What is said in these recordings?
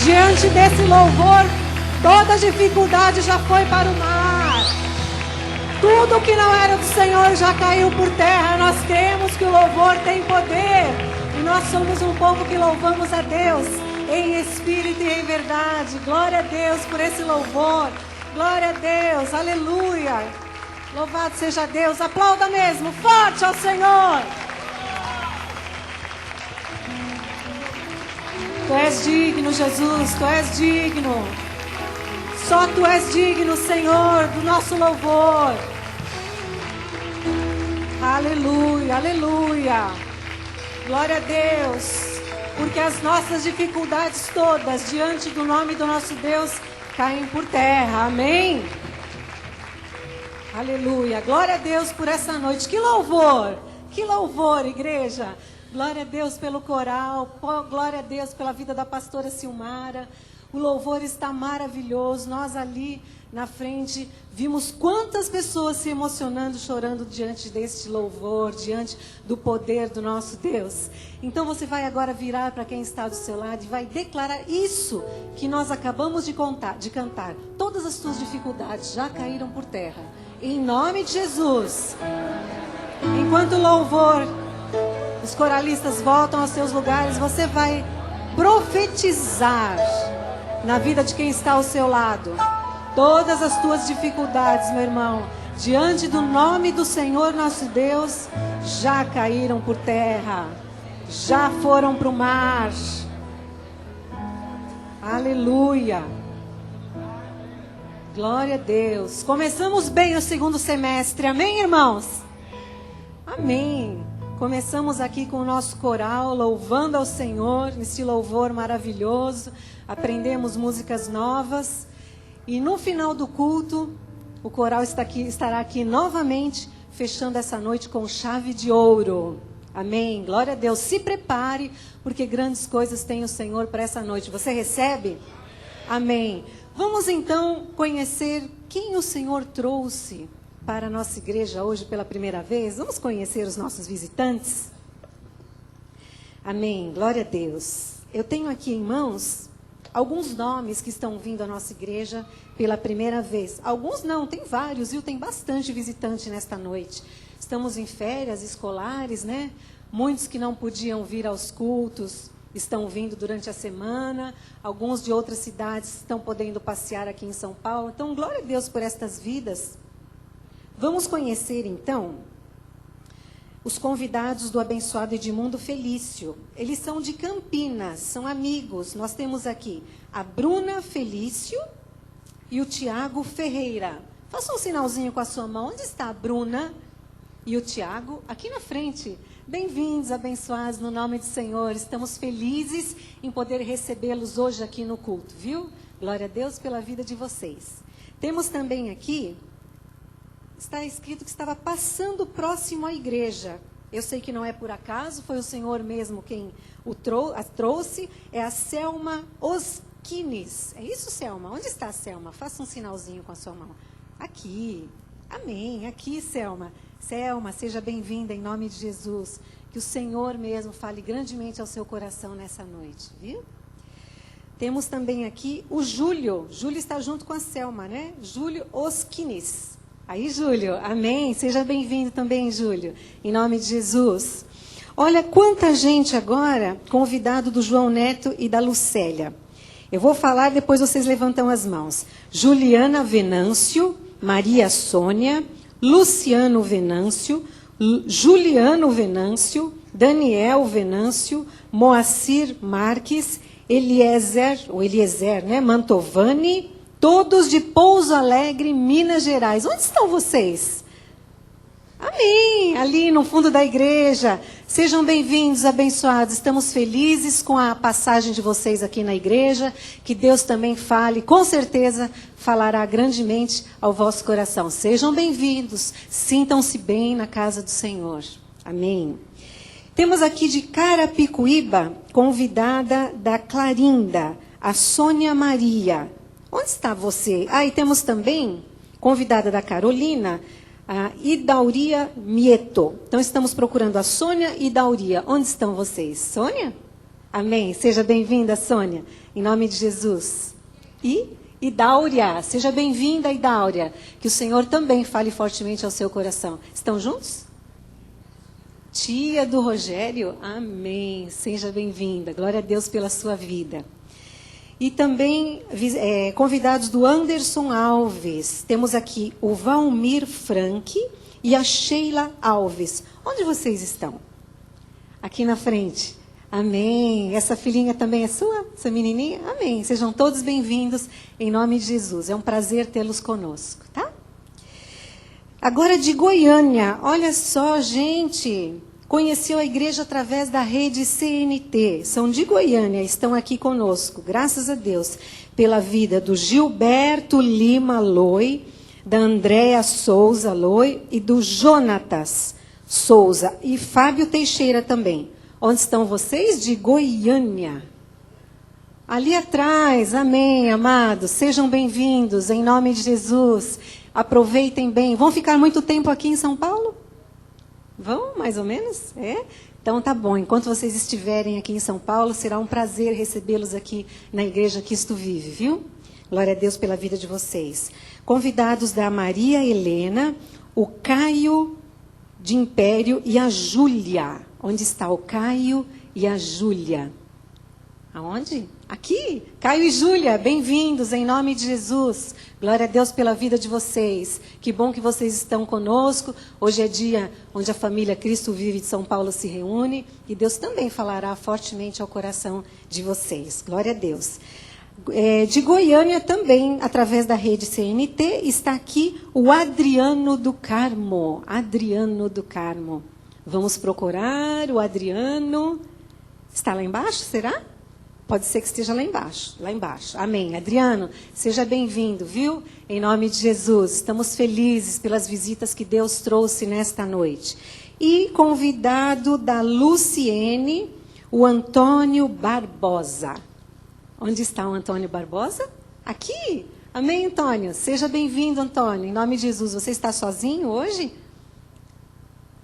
Diante desse louvor, toda dificuldade já foi para o mar. Tudo que não era do Senhor já caiu por terra. Nós cremos que o louvor tem poder. E nós somos um povo que louvamos a Deus em espírito e em verdade. Glória a Deus por esse louvor. Glória a Deus, aleluia. Louvado seja Deus. Aplauda mesmo, forte ao Senhor. Tu és digno, Jesus, Tu és digno. Só Tu és digno, Senhor, do nosso louvor. Aleluia, aleluia. Glória a Deus. Porque as nossas dificuldades todas, diante do nome do nosso Deus, caem por terra. Amém? Aleluia. Glória a Deus por essa noite. Que louvor, igreja. Glória a Deus pelo coral, glória a Deus pela vida da pastora Silmara. O louvor está maravilhoso. Nós ali na frente vimos quantas pessoas se emocionando, chorando diante deste louvor, diante do poder do nosso Deus. Então você vai agora virar para quem está do seu lado e vai declarar isso que nós acabamos de cantar. Todas as suas dificuldades já caíram por terra. Em nome de Jesus. Enquanto o louvor, os coralistas voltam aos seus lugares, você vai profetizar na vida de quem está ao seu lado. Todas as tuas dificuldades, meu irmão, diante do nome do Senhor nosso Deus, já caíram por terra, já foram para o mar. Aleluia. Glória a Deus. Começamos bem o segundo semestre, amém, irmãos? Amém. Começamos aqui com o nosso coral, louvando ao Senhor, nesse louvor maravilhoso. Aprendemos músicas novas. E no final do culto, o coral estará aqui novamente, fechando essa noite com chave de ouro. Amém. Glória a Deus. Se prepare, porque grandes coisas tem o Senhor para essa noite. Você recebe? Amém. Vamos então conhecer quem o Senhor trouxe para a nossa igreja hoje pela primeira vez. Vamos conhecer os nossos visitantes? Amém. Glória a Deus. Eu tenho aqui em mãos alguns nomes que estão vindo à nossa igreja pela primeira vez. Alguns não, tem vários, viu? Tem bastante visitante nesta noite. Estamos em férias escolares, né? Muitos que não podiam vir aos cultos estão vindo durante a semana. Alguns de outras cidades estão podendo passear aqui em São Paulo. Então, glória a Deus por estas vidas. Vamos conhecer, então, os convidados do abençoado Edmundo Felício. Eles são de Campinas, são amigos. Nós temos aqui a Bruna Felício e o Tiago Ferreira. Faça um sinalzinho com a sua mão. Onde está a Bruna e o Tiago? Aqui na frente. Bem-vindos, abençoados, no nome do Senhor. Estamos felizes em poder recebê-los hoje aqui no culto, viu? Glória a Deus pela vida de vocês. Temos também aqui... Está escrito que estava passando próximo à igreja. Eu sei que não é por acaso, foi o Senhor mesmo quem a trouxe. É a Selma Oskines. É isso, Selma? Onde está a Selma? Faça um sinalzinho com a sua mão. Aqui. Amém. Aqui, Selma. Selma, seja bem-vinda em nome de Jesus. Que o Senhor mesmo fale grandemente ao seu coração nessa noite, viu? Temos também aqui o Júlio. Júlio está junto com a Selma, né? Júlio Oskines. Aí, Júlio, amém. Seja bem-vindo também, Júlio, em nome de Jesus. Olha quanta gente agora, convidado do João Neto e da Lucélia. Eu vou falar, depois vocês levantam as mãos. Juliana Venâncio, Maria Sônia, Luciano Venâncio, Juliano Venâncio, Daniel Venâncio, Moacir Marques, Eliezer, né, Mantovani, todos de Pouso Alegre, Minas Gerais. Onde estão vocês? Amém. Ali no fundo da igreja. Sejam bem-vindos, abençoados. Estamos felizes com a passagem de vocês aqui na igreja. Que Deus também fale, com certeza falará grandemente ao vosso coração. Sejam bem-vindos. Sintam-se bem na casa do Senhor. Amém. Temos aqui de Carapicuíba, convidada da Clarinda, a Sônia Maria. Onde está você? E temos também, convidada da Carolina, a Idauria Mieto. Então, estamos procurando a Sônia e Idauria. Onde estão vocês? Sônia? Amém. Seja bem-vinda, Sônia, em nome de Jesus. E Idáurea, seja bem-vinda, Idáurea. Que o Senhor também fale fortemente ao seu coração. Estão juntos? Tia do Rogério, amém. Seja bem-vinda. Glória a Deus pela sua vida. E também convidados do Anderson Alves. Temos aqui o Valmir Frank e a Sheila Alves. Onde vocês estão? Aqui na frente. Amém. Essa filhinha também é sua? Essa menininha? Amém. Sejam todos bem-vindos em nome de Jesus. É um prazer tê-los conosco, tá? Agora de Goiânia. Olha só, gente. Conheceu a igreja através da rede CNT. São de Goiânia, estão aqui conosco. Graças a Deus pela vida do Gilberto Lima Loi, da Andréa Souza Loi e do Jonatas Souza e Fábio Teixeira também. Onde estão vocês? De Goiânia. Ali atrás, amém, amados. Sejam bem-vindos, em nome de Jesus. Aproveitem bem. Vão ficar muito tempo aqui em São Paulo? Vão, mais ou menos? É? Então tá bom. Enquanto vocês estiverem aqui em São Paulo, será um prazer recebê-los aqui na igreja Cristo Vive, viu? Glória a Deus pela vida de vocês. Convidados da Maria Helena, o Caio de Império e a Júlia. Onde está o Caio e a Júlia? Aonde? Aqui. Caio e Júlia, bem-vindos em nome de Jesus. Glória a Deus pela vida de vocês. Que bom que vocês estão conosco. Hoje é dia onde a família Cristo Vive de São Paulo se reúne. E Deus também falará fortemente ao coração de vocês. Glória a Deus. De Goiânia também, através da rede CNT, está aqui o Adriano do Carmo. Adriano do Carmo. Vamos procurar o Adriano. Está lá embaixo, será? Pode ser que esteja lá embaixo. Lá embaixo. Amém. Adriano, seja bem-vindo, viu? Em nome de Jesus. Estamos felizes pelas visitas que Deus trouxe nesta noite. E convidado da Luciene, o Antônio Barbosa. Onde está o Antônio Barbosa? Aqui. Amém, Antônio? Seja bem-vindo, Antônio. Em nome de Jesus. Você está sozinho hoje?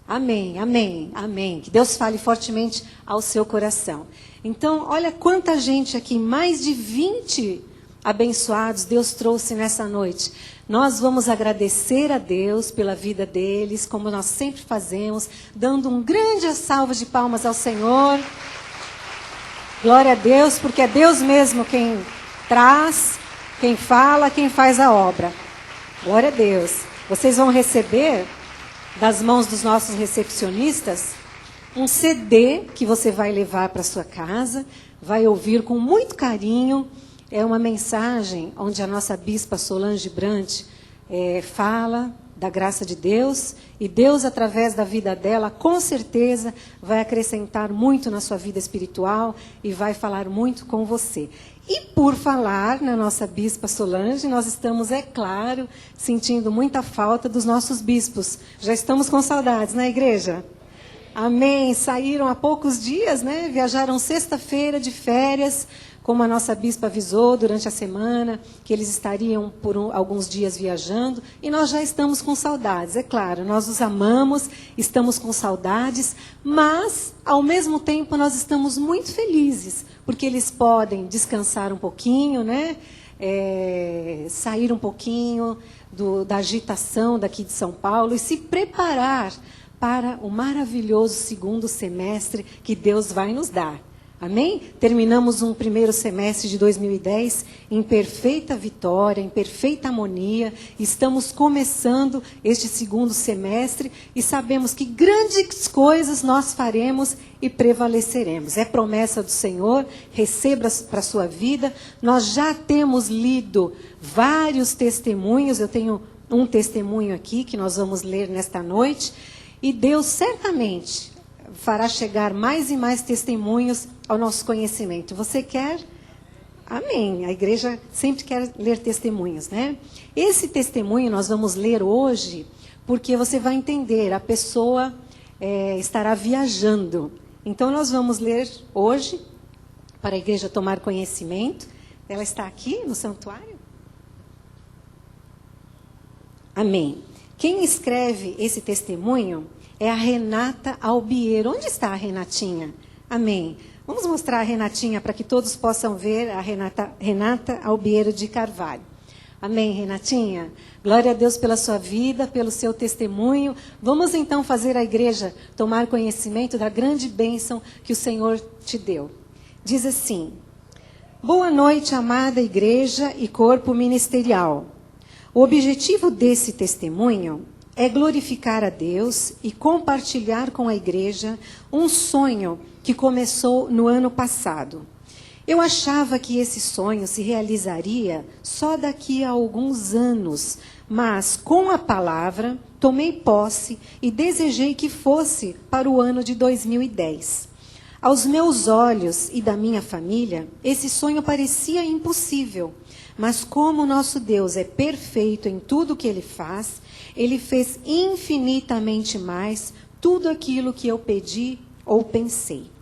Amém, amém, amém. Que Deus fale fortemente ao seu coração. Então, olha quanta gente aqui, mais de 20 abençoados Deus trouxe nessa noite. Nós vamos agradecer a Deus pela vida deles, como nós sempre fazemos, dando um grande salva de palmas ao Senhor. Glória a Deus, porque é Deus mesmo quem traz, quem fala, quem faz a obra. Glória a Deus. Vocês vão receber das mãos dos nossos recepcionistas um CD que você vai levar para sua casa, vai ouvir com muito carinho. É uma mensagem onde a nossa bispa Solange Brant fala da graça de Deus, e Deus, através da vida dela, com certeza vai acrescentar muito na sua vida espiritual e vai falar muito com você. E por falar na nossa bispa Solange, nós estamos, é claro, sentindo muita falta dos nossos bispos. Já estamos com saudades na igreja? Amém. Saíram há poucos dias, né? Viajaram sexta-feira de férias, como a nossa bispa avisou durante a semana, que eles estariam por alguns dias viajando, e nós já estamos com saudades. É claro, nós os amamos, estamos com saudades, mas, ao mesmo tempo, nós estamos muito felizes, porque eles podem descansar um pouquinho, né? Sair um pouquinho da agitação daqui de São Paulo e se preparar para o maravilhoso segundo semestre que Deus vai nos dar. Amém? Terminamos um primeiro semestre de 2010 em perfeita vitória, em perfeita harmonia. Estamos começando este segundo semestre e sabemos que grandes coisas nós faremos e prevaleceremos. É promessa do Senhor, receba para a sua vida. Nós já temos lido vários testemunhos. Eu tenho um testemunho aqui que nós vamos ler nesta noite. E Deus certamente fará chegar mais e mais testemunhos ao nosso conhecimento. Você quer? Amém. A igreja sempre quer ler testemunhos, né? Esse testemunho nós vamos ler hoje, porque você vai entender, a pessoa estará viajando. Então nós vamos ler hoje, para a igreja tomar conhecimento. Ela está aqui no santuário? Amém. Quem escreve esse testemunho é a Renata Albiero. Onde está a Renatinha? Amém. Vamos mostrar a Renatinha para que todos possam ver a Renata Albiero de Carvalho. Amém, Renatinha? Glória a Deus pela sua vida, pelo seu testemunho. Vamos então fazer a igreja tomar conhecimento da grande bênção que o Senhor te deu. Diz assim: boa noite, amada igreja e corpo ministerial. O objetivo desse testemunho é glorificar a Deus e compartilhar com a igreja um sonho que começou no ano passado. Eu achava que esse sonho se realizaria só daqui a alguns anos, mas com a palavra tomei posse e desejei que fosse para o ano de 2010. Aos meus olhos e da minha família, esse sonho parecia impossível, mas como nosso Deus é perfeito em tudo que Ele faz, Ele fez infinitamente mais tudo aquilo que eu pedi ou pensei.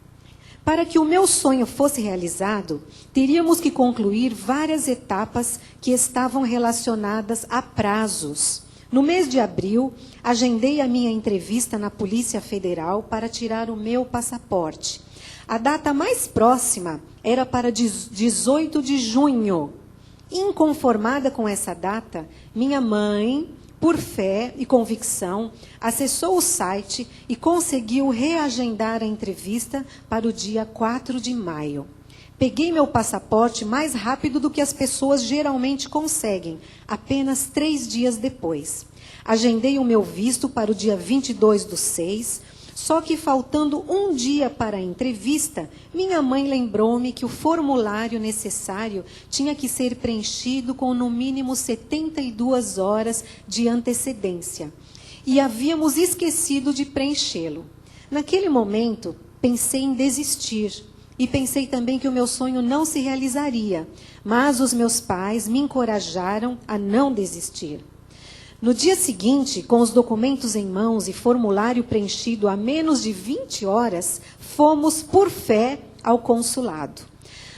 Para que o meu sonho fosse realizado, teríamos que concluir várias etapas que estavam relacionadas a prazos. No mês de abril, agendei a minha entrevista na Polícia Federal para tirar o meu passaporte. A data mais próxima era para 18 de junho. Inconformada com essa data, minha mãe, por fé e convicção, acessou o site e conseguiu reagendar a entrevista para o dia 4 de maio. Peguei meu passaporte mais rápido do que as pessoas geralmente conseguem, apenas 3 dias depois. Agendei o meu visto para o dia 22/6, só que faltando um dia para a entrevista, minha mãe lembrou-me que o formulário necessário tinha que ser preenchido com no mínimo 72 horas de antecedência. E havíamos esquecido de preenchê-lo. Naquele momento, pensei em desistir. E pensei também que o meu sonho não se realizaria. Mas os meus pais me encorajaram a não desistir. No dia seguinte, com os documentos em mãos e formulário preenchido a menos de 20 horas, fomos, por fé, ao consulado.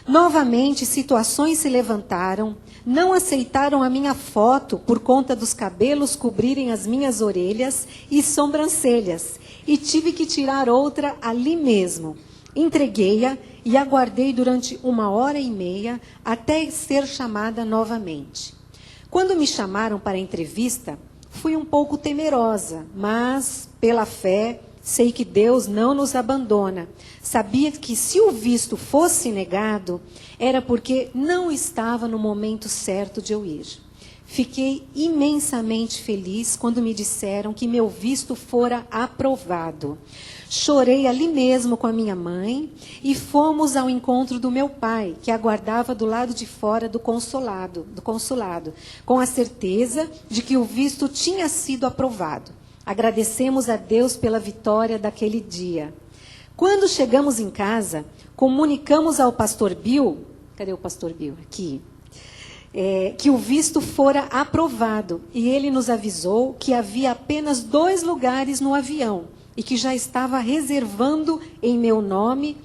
Novamente, situações se levantaram, não aceitaram a minha foto por conta dos cabelos cobrirem as minhas orelhas e sobrancelhas, e tive que tirar outra ali mesmo. Entreguei-a e aguardei durante 1h30 até ser chamada novamente. Quando me chamaram para a entrevista, fui um pouco temerosa, mas, pela fé, sei que Deus não nos abandona. Sabia que se o visto fosse negado, era porque não estava no momento certo de eu ir. Fiquei imensamente feliz quando me disseram que meu visto fora aprovado. Chorei ali mesmo com a minha mãe e fomos ao encontro do meu pai, que aguardava do lado de fora do consulado, com a certeza de que o visto tinha sido aprovado. Agradecemos a Deus pela vitória daquele dia. Quando chegamos em casa, comunicamos ao pastor Bill, cadê o pastor Bill? Aqui. Que o visto fora aprovado, e ele nos avisou que havia apenas 2 lugares no avião, e que já estava reservando em meu nome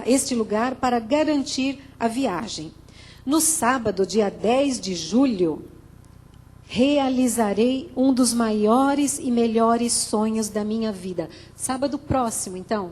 este lugar para garantir a viagem. No sábado, dia 10 de julho, realizarei um dos maiores e melhores sonhos da minha vida. Sábado próximo, então.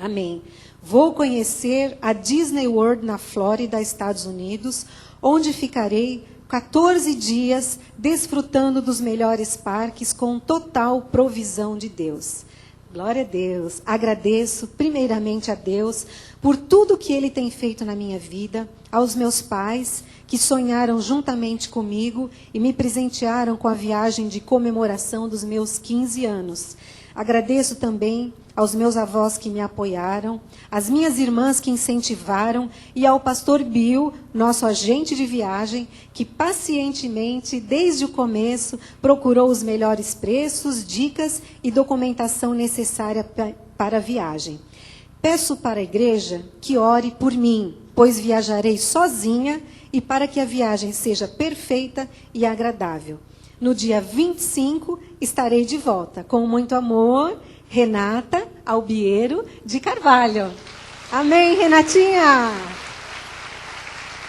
Amém. Vou conhecer a Disney World na Flórida, Estados Unidos, onde ficarei 14 dias desfrutando dos melhores parques com total provisão de Deus. Glória a Deus. Agradeço primeiramente a Deus por tudo que Ele tem feito na minha vida, aos meus pais que sonharam juntamente comigo e me presentearam com a viagem de comemoração dos meus 15 anos. Agradeço também aos meus avós que me apoiaram, às minhas irmãs que incentivaram e ao pastor Bill, nosso agente de viagem, que pacientemente, desde o começo, procurou os melhores preços, dicas e documentação necessária para a viagem. Peço para a igreja que ore por mim, pois viajarei sozinha e para que a viagem seja perfeita e agradável. No dia 25, estarei de volta. Com muito amor, Renata Albiero de Carvalho. Amém, Renatinha?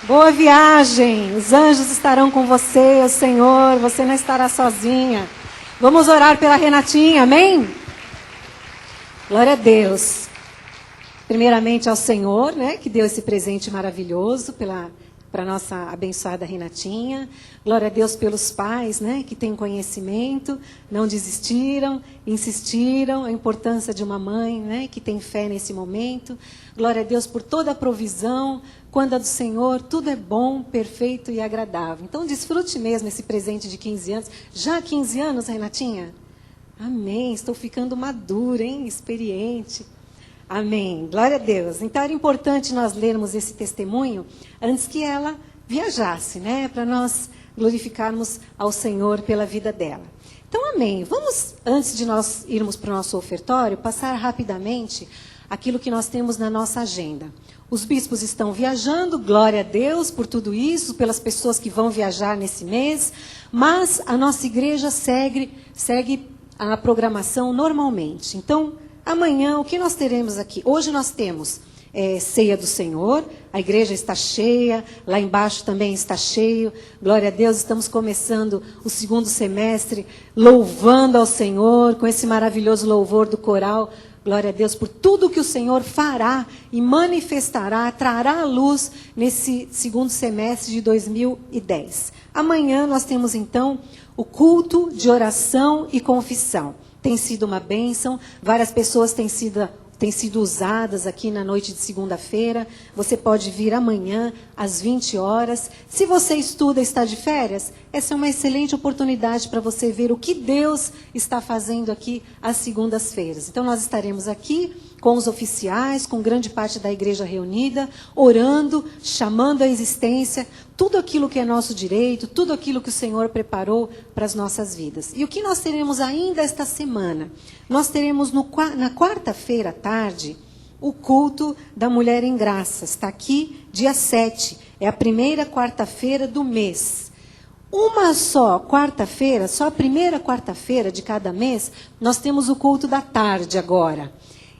Boa viagem. Os anjos estarão com você, o Senhor. Você não estará sozinha. Vamos orar pela Renatinha, amém? Glória a Deus. primeiramente ao Senhor, né, que deu esse presente maravilhoso para a nossa abençoada Renatinha. Glória a Deus pelos pais, né, que têm conhecimento, não desistiram, insistiram, a importância de uma mãe, né, que tem fé nesse momento. Glória a Deus por toda a provisão. Quando é do Senhor, tudo é bom, perfeito e agradável. Então, desfrute mesmo esse presente de 15 anos. Já 15 anos, Renatinha? Amém. Estou ficando madura, hein? Experiente. Amém. Glória a Deus. Então, era importante nós lermos esse testemunho antes que ela viajasse, né? Para nós glorificarmos ao Senhor pela vida dela. Então, amém. Vamos, antes de nós irmos para o nosso ofertório, passar rapidamente aquilo que nós temos na nossa agenda. Os bispos estão viajando, glória a Deus por tudo isso, pelas pessoas que vão viajar nesse mês, mas a nossa igreja segue a programação normalmente. Então, amanhã, o que nós teremos aqui? Hoje nós temos ceia do Senhor, a igreja está cheia, lá embaixo também está cheio, glória a Deus, estamos começando o segundo semestre, louvando ao Senhor, com esse maravilhoso louvor do coral. Glória a Deus por tudo que o Senhor fará e manifestará, trará à luz nesse segundo semestre de 2010. Amanhã nós temos então o culto de oração e confissão. Tem sido uma bênção, várias pessoas têm sido usadas aqui na noite de segunda-feira. Você pode vir amanhã às 20 horas. Se você estuda e está de férias, essa é uma excelente oportunidade para você ver o que Deus está fazendo aqui às segundas-feiras. Então, nós estaremos aqui com os oficiais, com grande parte da igreja reunida, orando, chamando à existência tudo aquilo que é nosso direito, tudo aquilo que o Senhor preparou para as nossas vidas. E o que nós teremos ainda esta semana? Nós teremos na quarta-feira à tarde o culto da Mulher em Graça. Está aqui, dia 7. É a primeira quarta-feira do mês. Uma só quarta-feira, só a primeira quarta-feira de cada mês, nós temos o culto da tarde agora.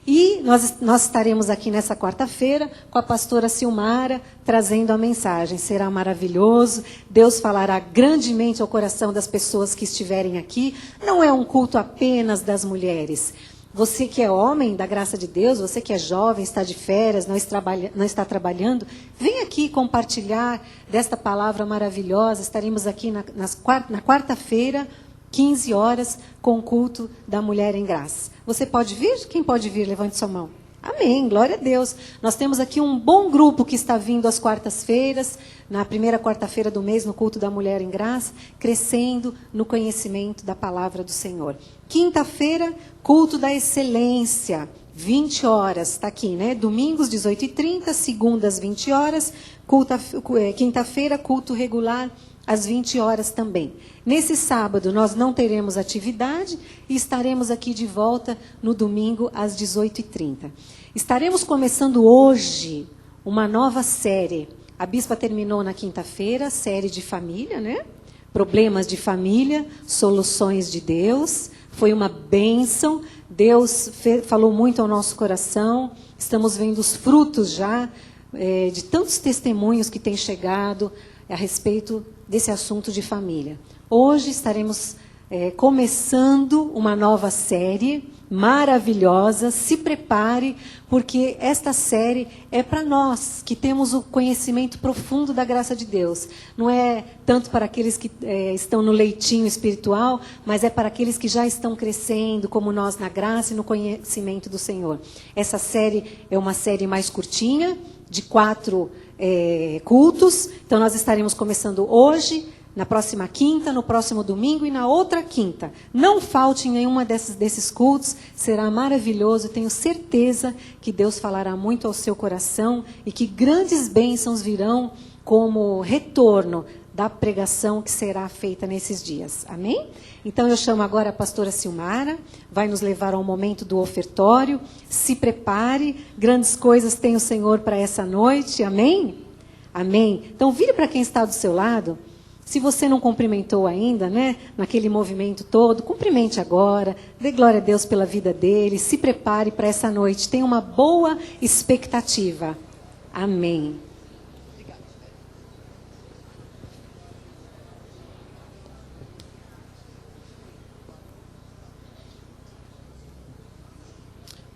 E nós estaremos aqui nessa quarta-feira com a pastora Silmara, trazendo a mensagem. Será maravilhoso, Deus falará grandemente ao coração das pessoas que estiverem aqui. Não é um culto apenas das mulheres. Você que é homem, da graça de Deus, você que é jovem, está de férias, não está trabalhando, vem aqui compartilhar desta palavra maravilhosa. Estaremos aqui na quarta-feira, 15 horas, com o culto da Mulher em Graça. Você pode vir? Quem pode vir? Levante sua mão. Amém, glória a Deus. Nós temos aqui um bom grupo que está vindo às quartas-feiras, na primeira quarta-feira do mês, no culto da Mulher em Graça, crescendo no conhecimento da palavra do Senhor. Quinta-feira, culto da excelência, 20 horas, está aqui, né? Domingos, 18h30, segundas, 20 horas, quinta-feira, culto regular, às 20 horas também. Nesse sábado, nós não teremos atividade e estaremos aqui de volta no domingo, às 18h30. Estaremos começando hoje uma nova série. A bispa terminou na quinta-feira, série de família, né? Problemas de família, soluções de Deus. Foi uma bênção. Deus falou muito ao nosso coração. Estamos vendo os frutos já de tantos testemunhos que têm chegado a respeito desse assunto de família. Hoje estaremos começando uma nova série maravilhosa. Se prepare, porque esta série é para nós que temos o conhecimento profundo da graça de Deus. Não é tanto para aqueles que estão no leitinho espiritual, mas é para aqueles que já estão crescendo, como nós, na graça e no conhecimento do Senhor. Essa série é uma série mais curtinha, de 4 cultos. Então, nós estaremos começando hoje, na próxima quinta, no próximo domingo e na outra quinta. Não falte em nenhuma desses cultos, será maravilhoso. Tenho certeza que Deus falará muito ao seu coração e que grandes bênçãos virão como retorno da pregação que será feita nesses dias. Amém? Então eu chamo agora a pastora Silmara, vai nos levar ao momento do ofertório. Se prepare, grandes coisas tem o Senhor para essa noite. Amém? Amém. Então vire para quem está do seu lado. Se você não cumprimentou ainda, né, naquele movimento todo, cumprimente agora, dê glória a Deus pela vida dele, se prepare para essa noite, tenha uma boa expectativa. Amém.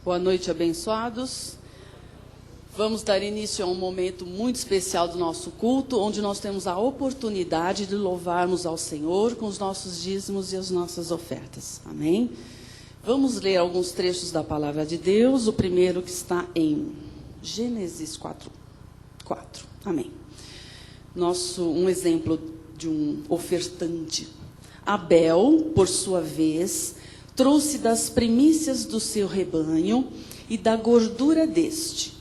Boa noite, abençoados. Vamos dar início a um momento muito especial do nosso culto, onde nós temos a oportunidade de louvarmos ao Senhor com os nossos dízimos e as nossas ofertas. Amém? Vamos ler alguns trechos da Palavra de Deus. O primeiro que está em Gênesis 4. Amém. Um exemplo de um ofertante. Abel, por sua vez, trouxe das primícias do seu rebanho e da gordura deste.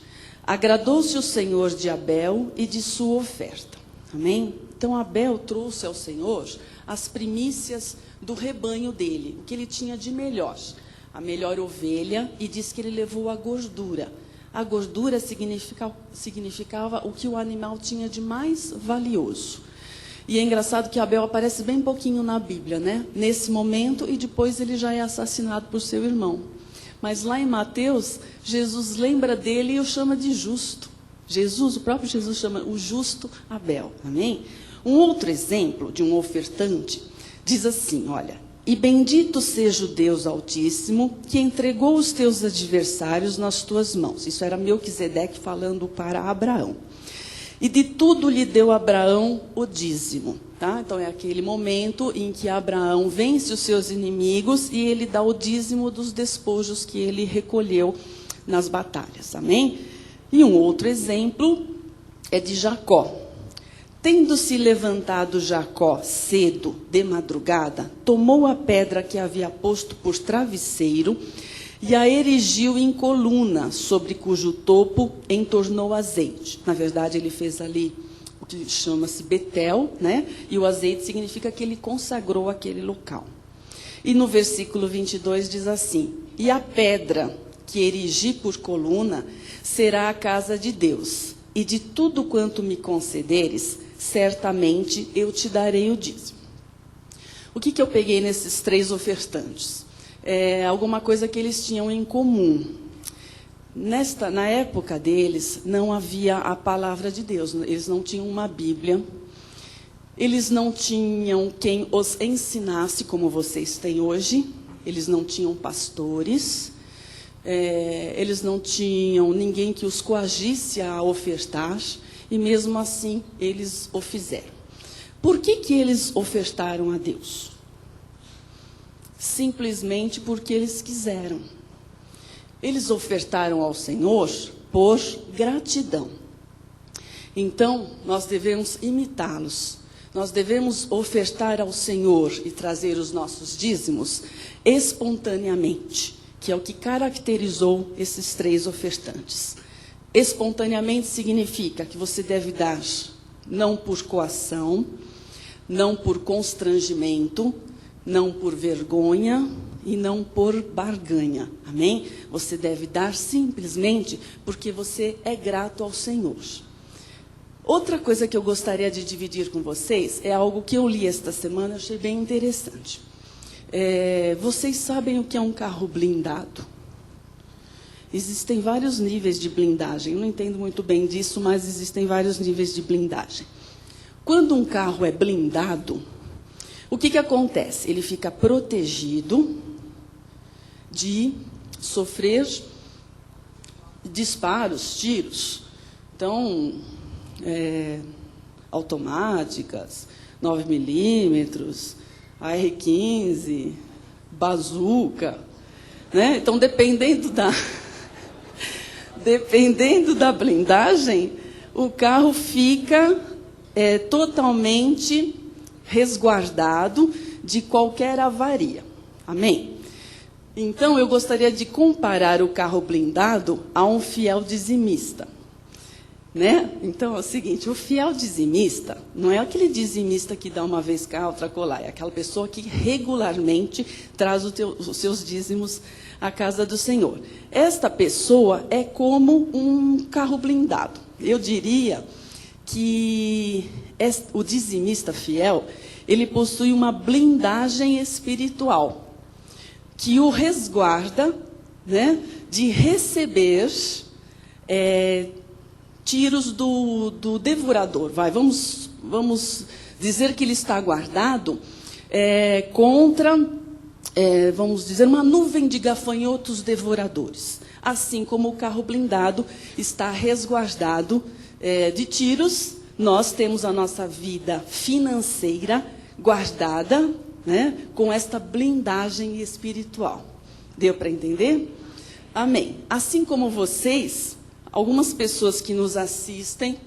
Agradou-se o Senhor de Abel e de sua oferta. Amém? Então Abel trouxe ao Senhor as primícias do rebanho dele, o que ele tinha de melhor. A melhor ovelha, e diz que ele levou a gordura. A gordura significava o que o animal tinha de mais valioso. E é engraçado que Abel aparece bem pouquinho na Bíblia, né? Nesse momento, e depois ele já é assassinado por seu irmão. Mas lá em Mateus, Jesus lembra dele e o chama de justo. O próprio Jesus chama o justo Abel. Amém? Um outro exemplo de um ofertante diz assim, olha: e bendito seja o Deus Altíssimo, que entregou os teus adversários nas tuas mãos. Isso era Melquisedeque falando para Abraão. E de tudo lhe deu Abraão o dízimo. Tá? Então é aquele momento em que Abraão vence os seus inimigos e ele dá o dízimo dos despojos que ele recolheu nas batalhas. Amém? E um outro exemplo é de Jacó. Tendo-se levantado Jacó cedo, de madrugada, tomou a pedra que havia posto por travesseiro e a erigiu em coluna, sobre cujo topo entornou azeite. Na verdade, ele fez ali o que chama-se Betel, né? E o azeite significa que ele consagrou aquele local. E no versículo 22 diz assim: e a pedra que erigi por coluna será a casa de Deus, e de tudo quanto me concederes, certamente eu te darei o dízimo. O que eu peguei nesses três ofertantes? Alguma coisa que eles tinham em comum. Na época deles, não havia a palavra de Deus. Eles não tinham uma Bíblia. Eles não tinham quem os ensinasse, como vocês têm hoje. Eles não tinham pastores. Eles não tinham ninguém que os coagisse a ofertar. E mesmo assim, eles o fizeram. Por que eles ofertaram a Deus? Simplesmente porque eles quiseram. Eles ofertaram ao Senhor por gratidão. Então, nós devemos imitá-los. Nós devemos ofertar ao Senhor e trazer os nossos dízimos espontaneamente, que é o que caracterizou esses três ofertantes. Espontaneamente significa que você deve dar não por coação, não por constrangimento, não por vergonha e não por barganha. Amém? Você deve dar simplesmente porque você é grato ao Senhor. Outra coisa que eu gostaria de dividir com vocês é algo que eu li esta semana, achei bem interessante. Vocês sabem o que é um carro blindado? Existem vários níveis de blindagem. Eu não entendo muito bem disso, mas existem vários níveis de blindagem. Quando um carro é blindado, o que acontece? Ele fica protegido de sofrer disparos, tiros. Então, automáticas, 9mm, AR-15, bazuca, né? Então, dependendo da blindagem, o carro fica totalmente resguardado de qualquer avaria. Amém? Então, eu gostaria de comparar o carro blindado a um fiel dizimista. Né? Então, é o seguinte, o fiel dizimista não é aquele dizimista que dá uma vez cá, outra colar. É aquela pessoa que regularmente traz os seus dízimos à casa do Senhor. Esta pessoa é como um carro blindado. Eu diria que o dizimista fiel, ele possui uma blindagem espiritual que o resguarda, né, de receber tiros do devorador. Vamos dizer que ele está guardado contra, vamos dizer, uma nuvem de gafanhotos devoradores. assim como o carro blindado está resguardado de tiros, nós temos a nossa vida financeira guardada, né, com esta blindagem espiritual. Deu para entender? Amém. Assim como vocês, algumas pessoas que nos assistem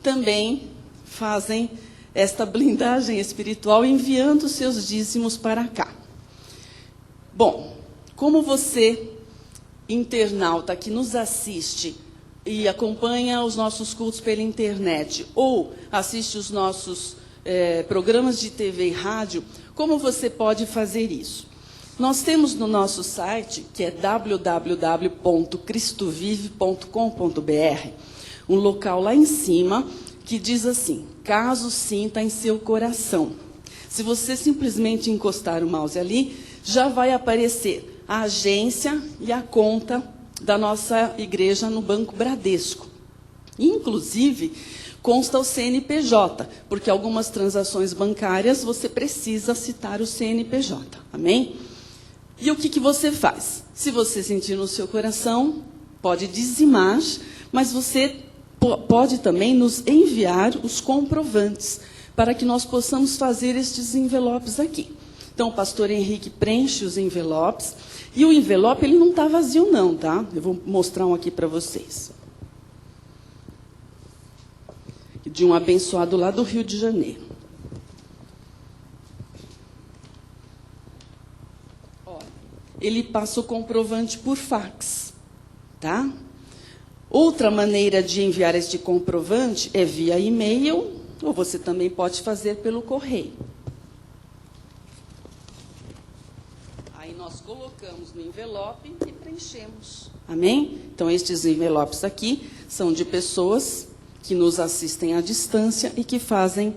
também fazem esta blindagem espiritual enviando seus dízimos para cá. Bom, como você, internauta que nos assiste e acompanha os nossos cultos pela internet ou assiste os nossos programas de TV e rádio, como você pode fazer isso? Nós temos no nosso site, que é www.cristovive.com.br, um local lá em cima que diz assim: caso sinta em seu coração. Se você simplesmente encostar o mouse ali, já vai aparecer a agência e a conta da nossa igreja no Banco Bradesco. Inclusive, consta o CNPJ, porque algumas transações bancárias você precisa citar o CNPJ. Amém? E o que você faz? Se você sentir no seu coração, pode dizimar, mas você pode também nos enviar os comprovantes, para que nós possamos fazer estes envelopes aqui. Então, o pastor Henrique preenche os envelopes, e o envelope ele não está vazio não, tá? Eu vou mostrar um aqui para vocês. De um abençoado lá do Rio de Janeiro. Ó, ele passa o comprovante por fax, tá? Outra maneira de enviar este comprovante é via e-mail, ou você também pode fazer pelo correio. Aí nós colocamos no envelope e preenchemos. Amém? Então, estes envelopes aqui são de pessoas que nos assistem à distância e que fazem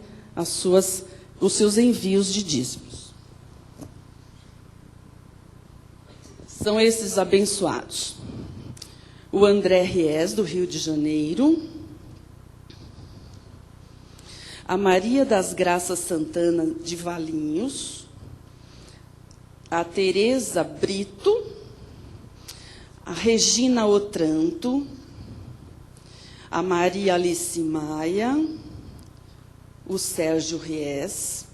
os seus envios de dízimos. São esses abençoados: o André Ries, do Rio de Janeiro, a Maria das Graças Santana, de Valinhos, a Tereza Brito, a Regina Otranto, a Maria Alice Maia, o Sérgio Ries,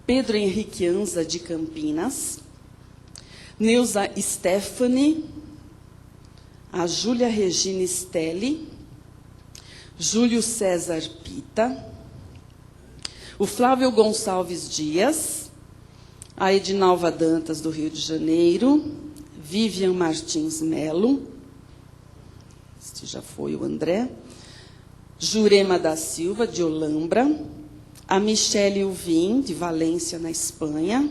Pedro Henrique Anza, de Campinas, Neuza Stephanie, a Júlia Regina Stelli, Júlio César Pita, o Flávio Gonçalves Dias, a Edinalva Dantas, do Rio de Janeiro, Vivian Martins Melo, este já foi o André, Jurema da Silva, de Olambra, a Michele Uvim, de Valência, na Espanha,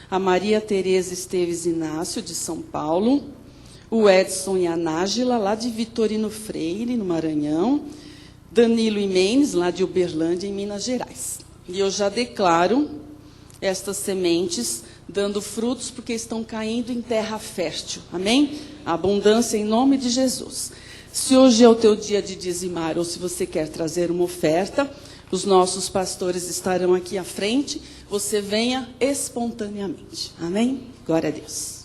a Maria Tereza Esteves Inácio, de São Paulo, o Edson e a Nájila, lá de Vitorino Freire, no Maranhão, Danilo Imenes, lá de Uberlândia, em Minas Gerais. E eu já declaro estas sementes dando frutos, porque estão caindo em terra fértil. Amém? A abundância em nome de Jesus. Se hoje é o teu dia de dizimar, ou se você quer trazer uma oferta, os nossos pastores estarão aqui à frente, você venha espontaneamente. Amém? Glória a Deus.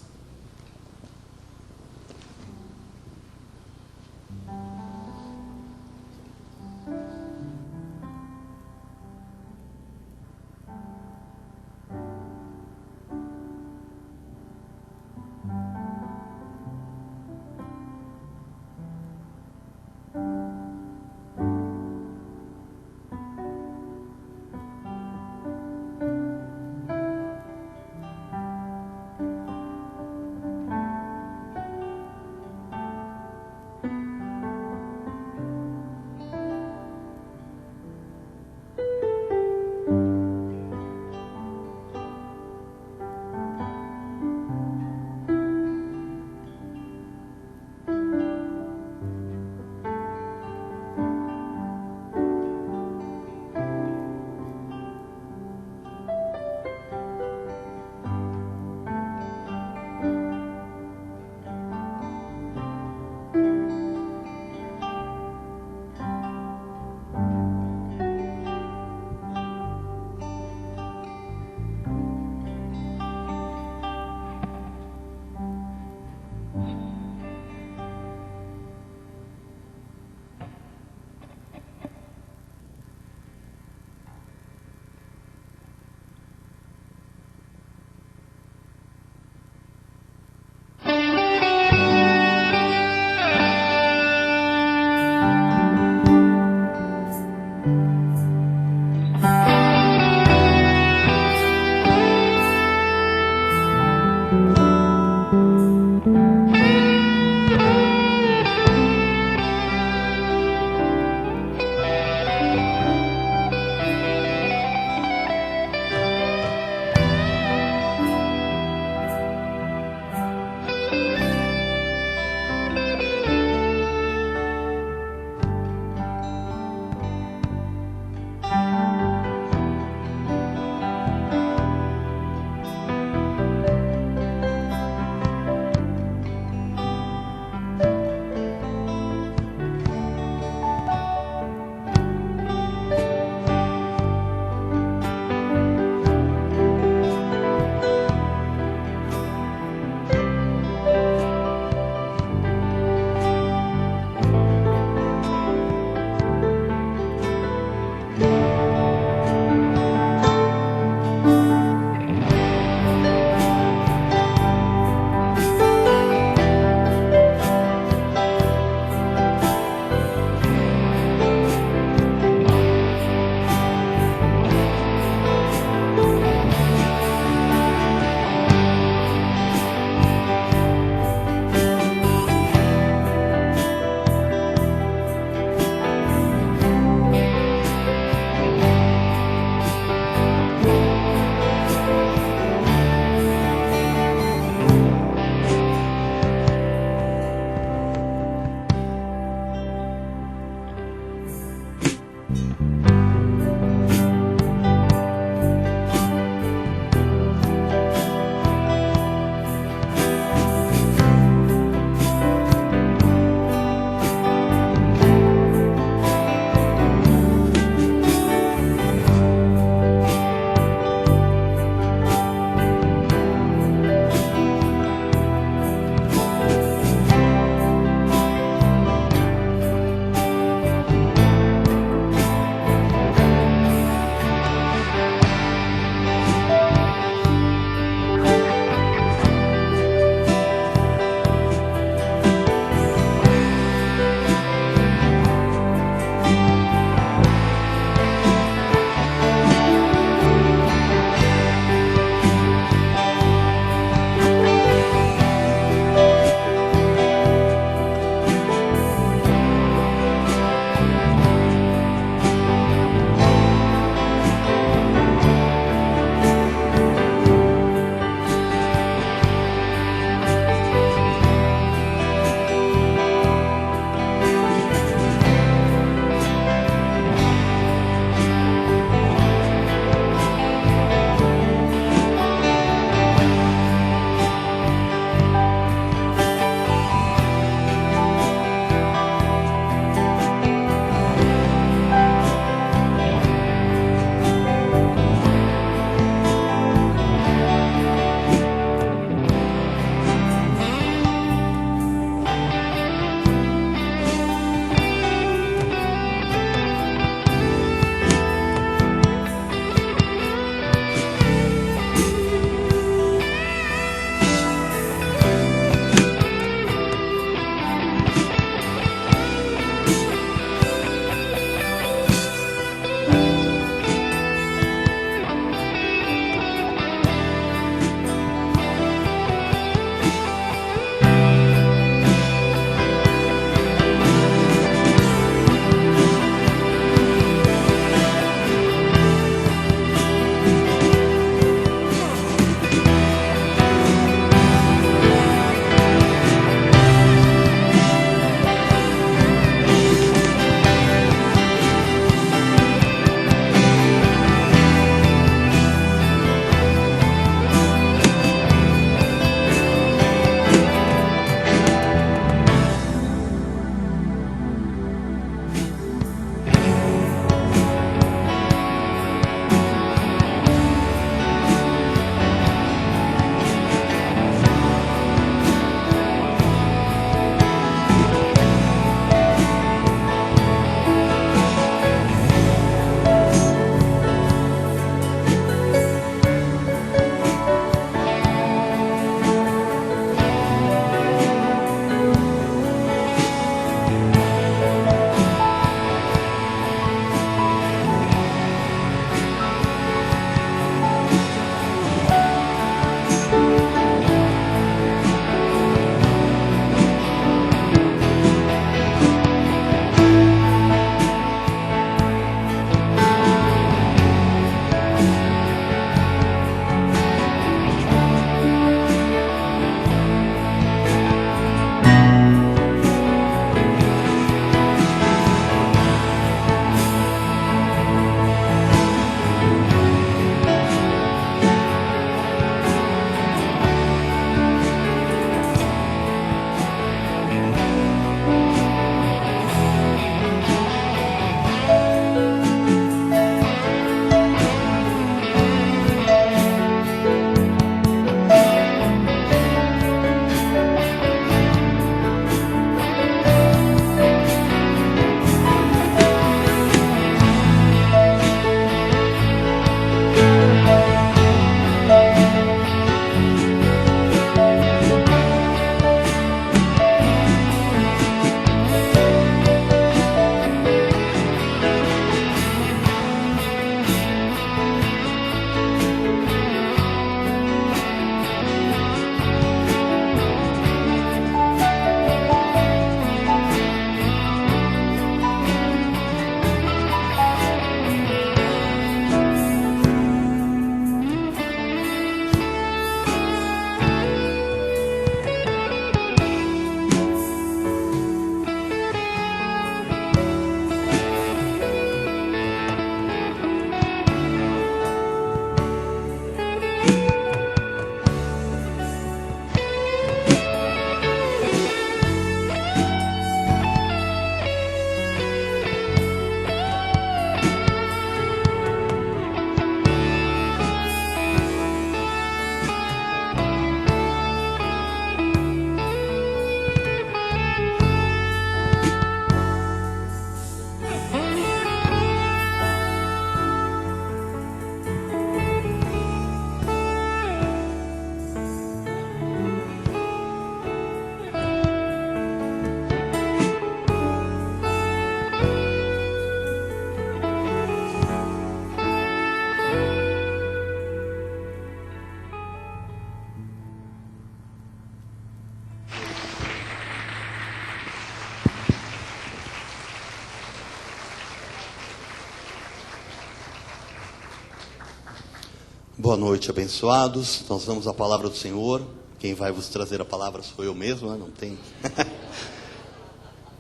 Boa noite, abençoados. Nós damos a palavra do Senhor. Quem vai vos trazer a palavra sou eu mesmo, né? Não tem...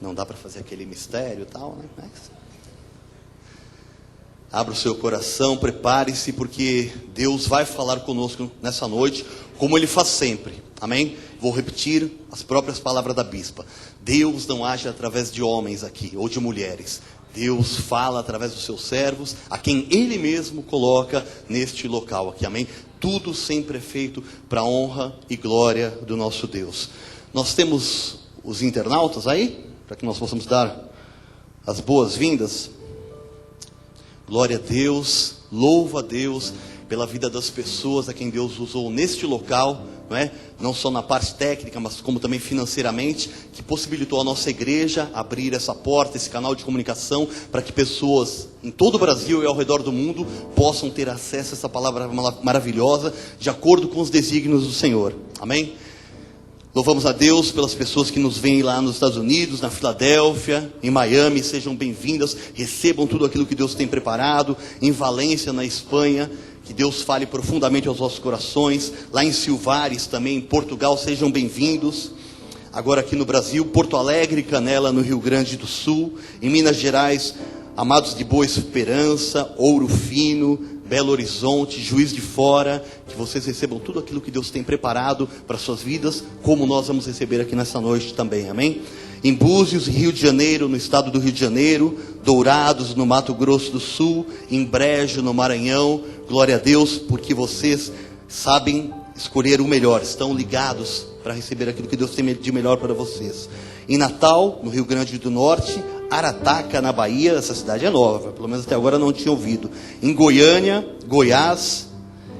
Não dá para fazer aquele mistério e tal, né? Mas... Abra o seu coração, prepare-se, porque Deus vai falar conosco nessa noite, como Ele faz sempre. Amém? Vou repetir as próprias palavras da bispa. Deus não age através de homens aqui, ou de mulheres. Deus fala através dos seus servos, a quem Ele mesmo coloca neste local aqui, amém? Tudo sempre é feito para a honra e glória do nosso Deus. Nós temos os internautas aí, para que nós possamos dar as boas-vindas. Glória a Deus, louva a Deus pela vida das pessoas a quem Deus usou neste local, não é? Não só na parte técnica, mas como também financeiramente, que possibilitou a nossa igreja abrir essa porta, esse canal de comunicação, para que pessoas em todo o Brasil e ao redor do mundo possam ter acesso a essa palavra maravilhosa, de acordo com os desígnios do Senhor. Amém? Louvamos a Deus pelas pessoas que nos veem lá nos Estados Unidos, na Filadélfia, em Miami. Sejam bem-vindas, recebam tudo aquilo que Deus tem preparado. Em Valência, na Espanha, que Deus fale profundamente aos vossos corações. Lá em Silvares também, em Portugal, sejam bem-vindos. Agora aqui no Brasil, Porto Alegre, Canela, no Rio Grande do Sul. Em Minas Gerais, Amados de Boa Esperança, Ouro Fino, Belo Horizonte, Juiz de Fora. Que vocês recebam tudo aquilo que Deus tem preparado para suas vidas, como nós vamos receber aqui nessa noite também, amém? Em Búzios, Rio de Janeiro, no estado do Rio de Janeiro, Dourados, no Mato Grosso do Sul, em Brejo, no Maranhão. Glória a Deus, porque vocês sabem escolher o melhor, estão ligados para receber aquilo que Deus tem de melhor para vocês. Em Natal, no Rio Grande do Norte, Arataca, na Bahia, essa cidade é nova, pelo menos até agora não tinha ouvido. Em Goiânia, Goiás,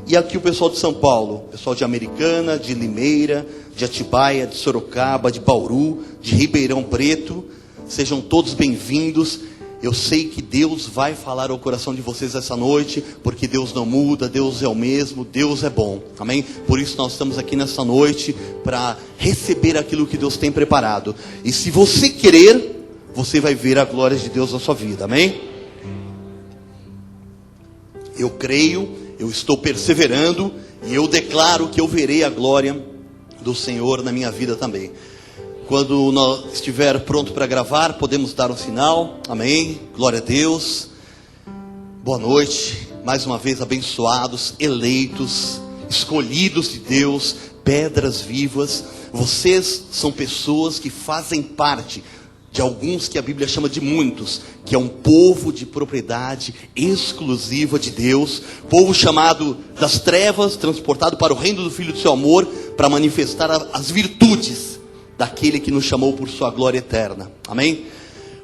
e aqui o pessoal de São Paulo, pessoal de Americana, de Limeira, de Atibaia, de Sorocaba, de Bauru, de Ribeirão Preto. Sejam todos bem-vindos. Eu sei que Deus vai falar ao coração de vocês essa noite, porque Deus não muda, Deus é o mesmo, Deus é bom, amém? Por isso nós estamos aqui nessa noite, para receber aquilo que Deus tem preparado. E se você querer, você vai ver a glória de Deus na sua vida, amém? Eu creio, eu estou perseverando, e eu declaro que eu verei a glória do Senhor na minha vida também. Quando nós estiver pronto para gravar, podemos dar um sinal, amém? Glória a Deus. Boa noite, mais uma vez abençoados, eleitos, escolhidos de Deus, pedras vivas. Vocês são pessoas que fazem parte de alguns que a Bíblia chama de muitos, que é um povo de propriedade exclusiva de Deus, povo chamado das trevas, transportado para o reino do Filho do seu amor, para manifestar as virtudes daquele que nos chamou por sua glória eterna, amém?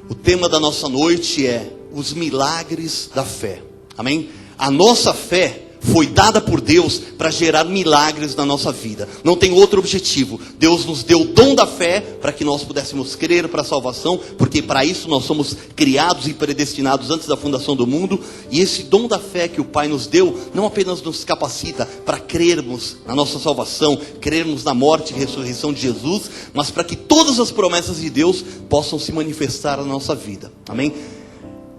O tema da nossa noite é os milagres da fé, amém? A nossa fé foi dada por Deus para gerar milagres na nossa vida. Não tem outro objetivo. Deus nos deu o dom da fé para que nós pudéssemos crer para a salvação, porque para isso nós somos criados e predestinados antes da fundação do mundo. E esse dom da fé que o Pai nos deu não apenas nos capacita para crermos na nossa salvação, crermos na morte e ressurreição de Jesus, mas para que todas as promessas de Deus possam se manifestar na nossa vida, amém?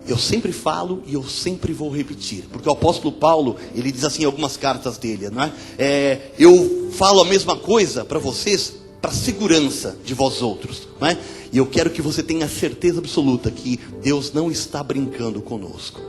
Eu sempre falo e eu sempre vou repetir, porque o apóstolo Paulo, ele diz assim em algumas cartas dele, não é? Eu falo a mesma coisa para vocês, para segurança de vós outros, não é? E eu quero que você tenha certeza absoluta que Deus não está brincando conosco.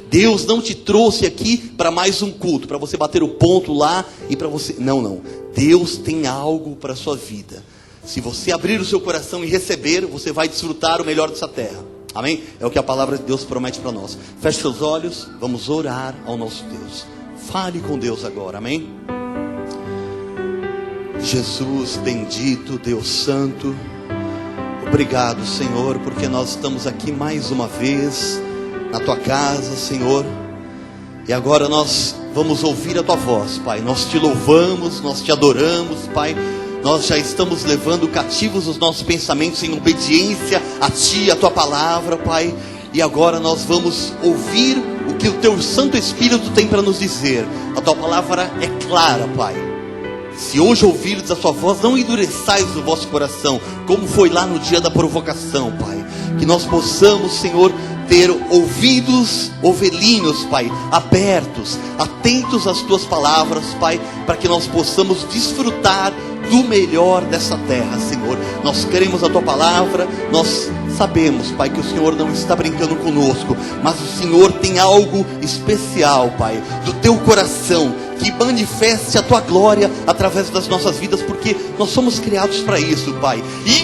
Deus não te trouxe aqui para mais um culto, para você bater o ponto lá e para você... Não. Deus tem algo para a sua vida. Se você abrir o seu coração e receber, você vai desfrutar o melhor dessa terra. Amém? É o que a palavra de Deus promete para nós. Feche seus olhos, vamos orar ao nosso Deus. Fale com Deus agora, amém? Jesus bendito, Deus santo, obrigado, Senhor, porque nós estamos aqui mais uma vez na tua casa, Senhor. E agora nós vamos ouvir a tua voz, Pai. Nós te louvamos, nós te adoramos, Pai. Nós já estamos levando cativos os nossos pensamentos em obediência a Ti, a Tua palavra, Pai. E agora nós vamos ouvir o que o Teu Santo Espírito tem para nos dizer. A Tua palavra é clara, Pai. Se hoje ouvirdes a Sua voz, não endureçais o vosso coração, como foi lá no dia da provocação, Pai. Que nós possamos, Senhor, ter ouvidos ovelhinhos, Pai, abertos, atentos às Tuas palavras, Pai, para que nós possamos desfrutar do melhor dessa terra, Senhor. Nós queremos a Tua palavra, nós sabemos, Pai, que o Senhor não está brincando conosco, mas o Senhor tem algo especial, Pai, do Teu coração, que manifeste a Tua glória através das nossas vidas, porque nós somos criados para isso, Pai. E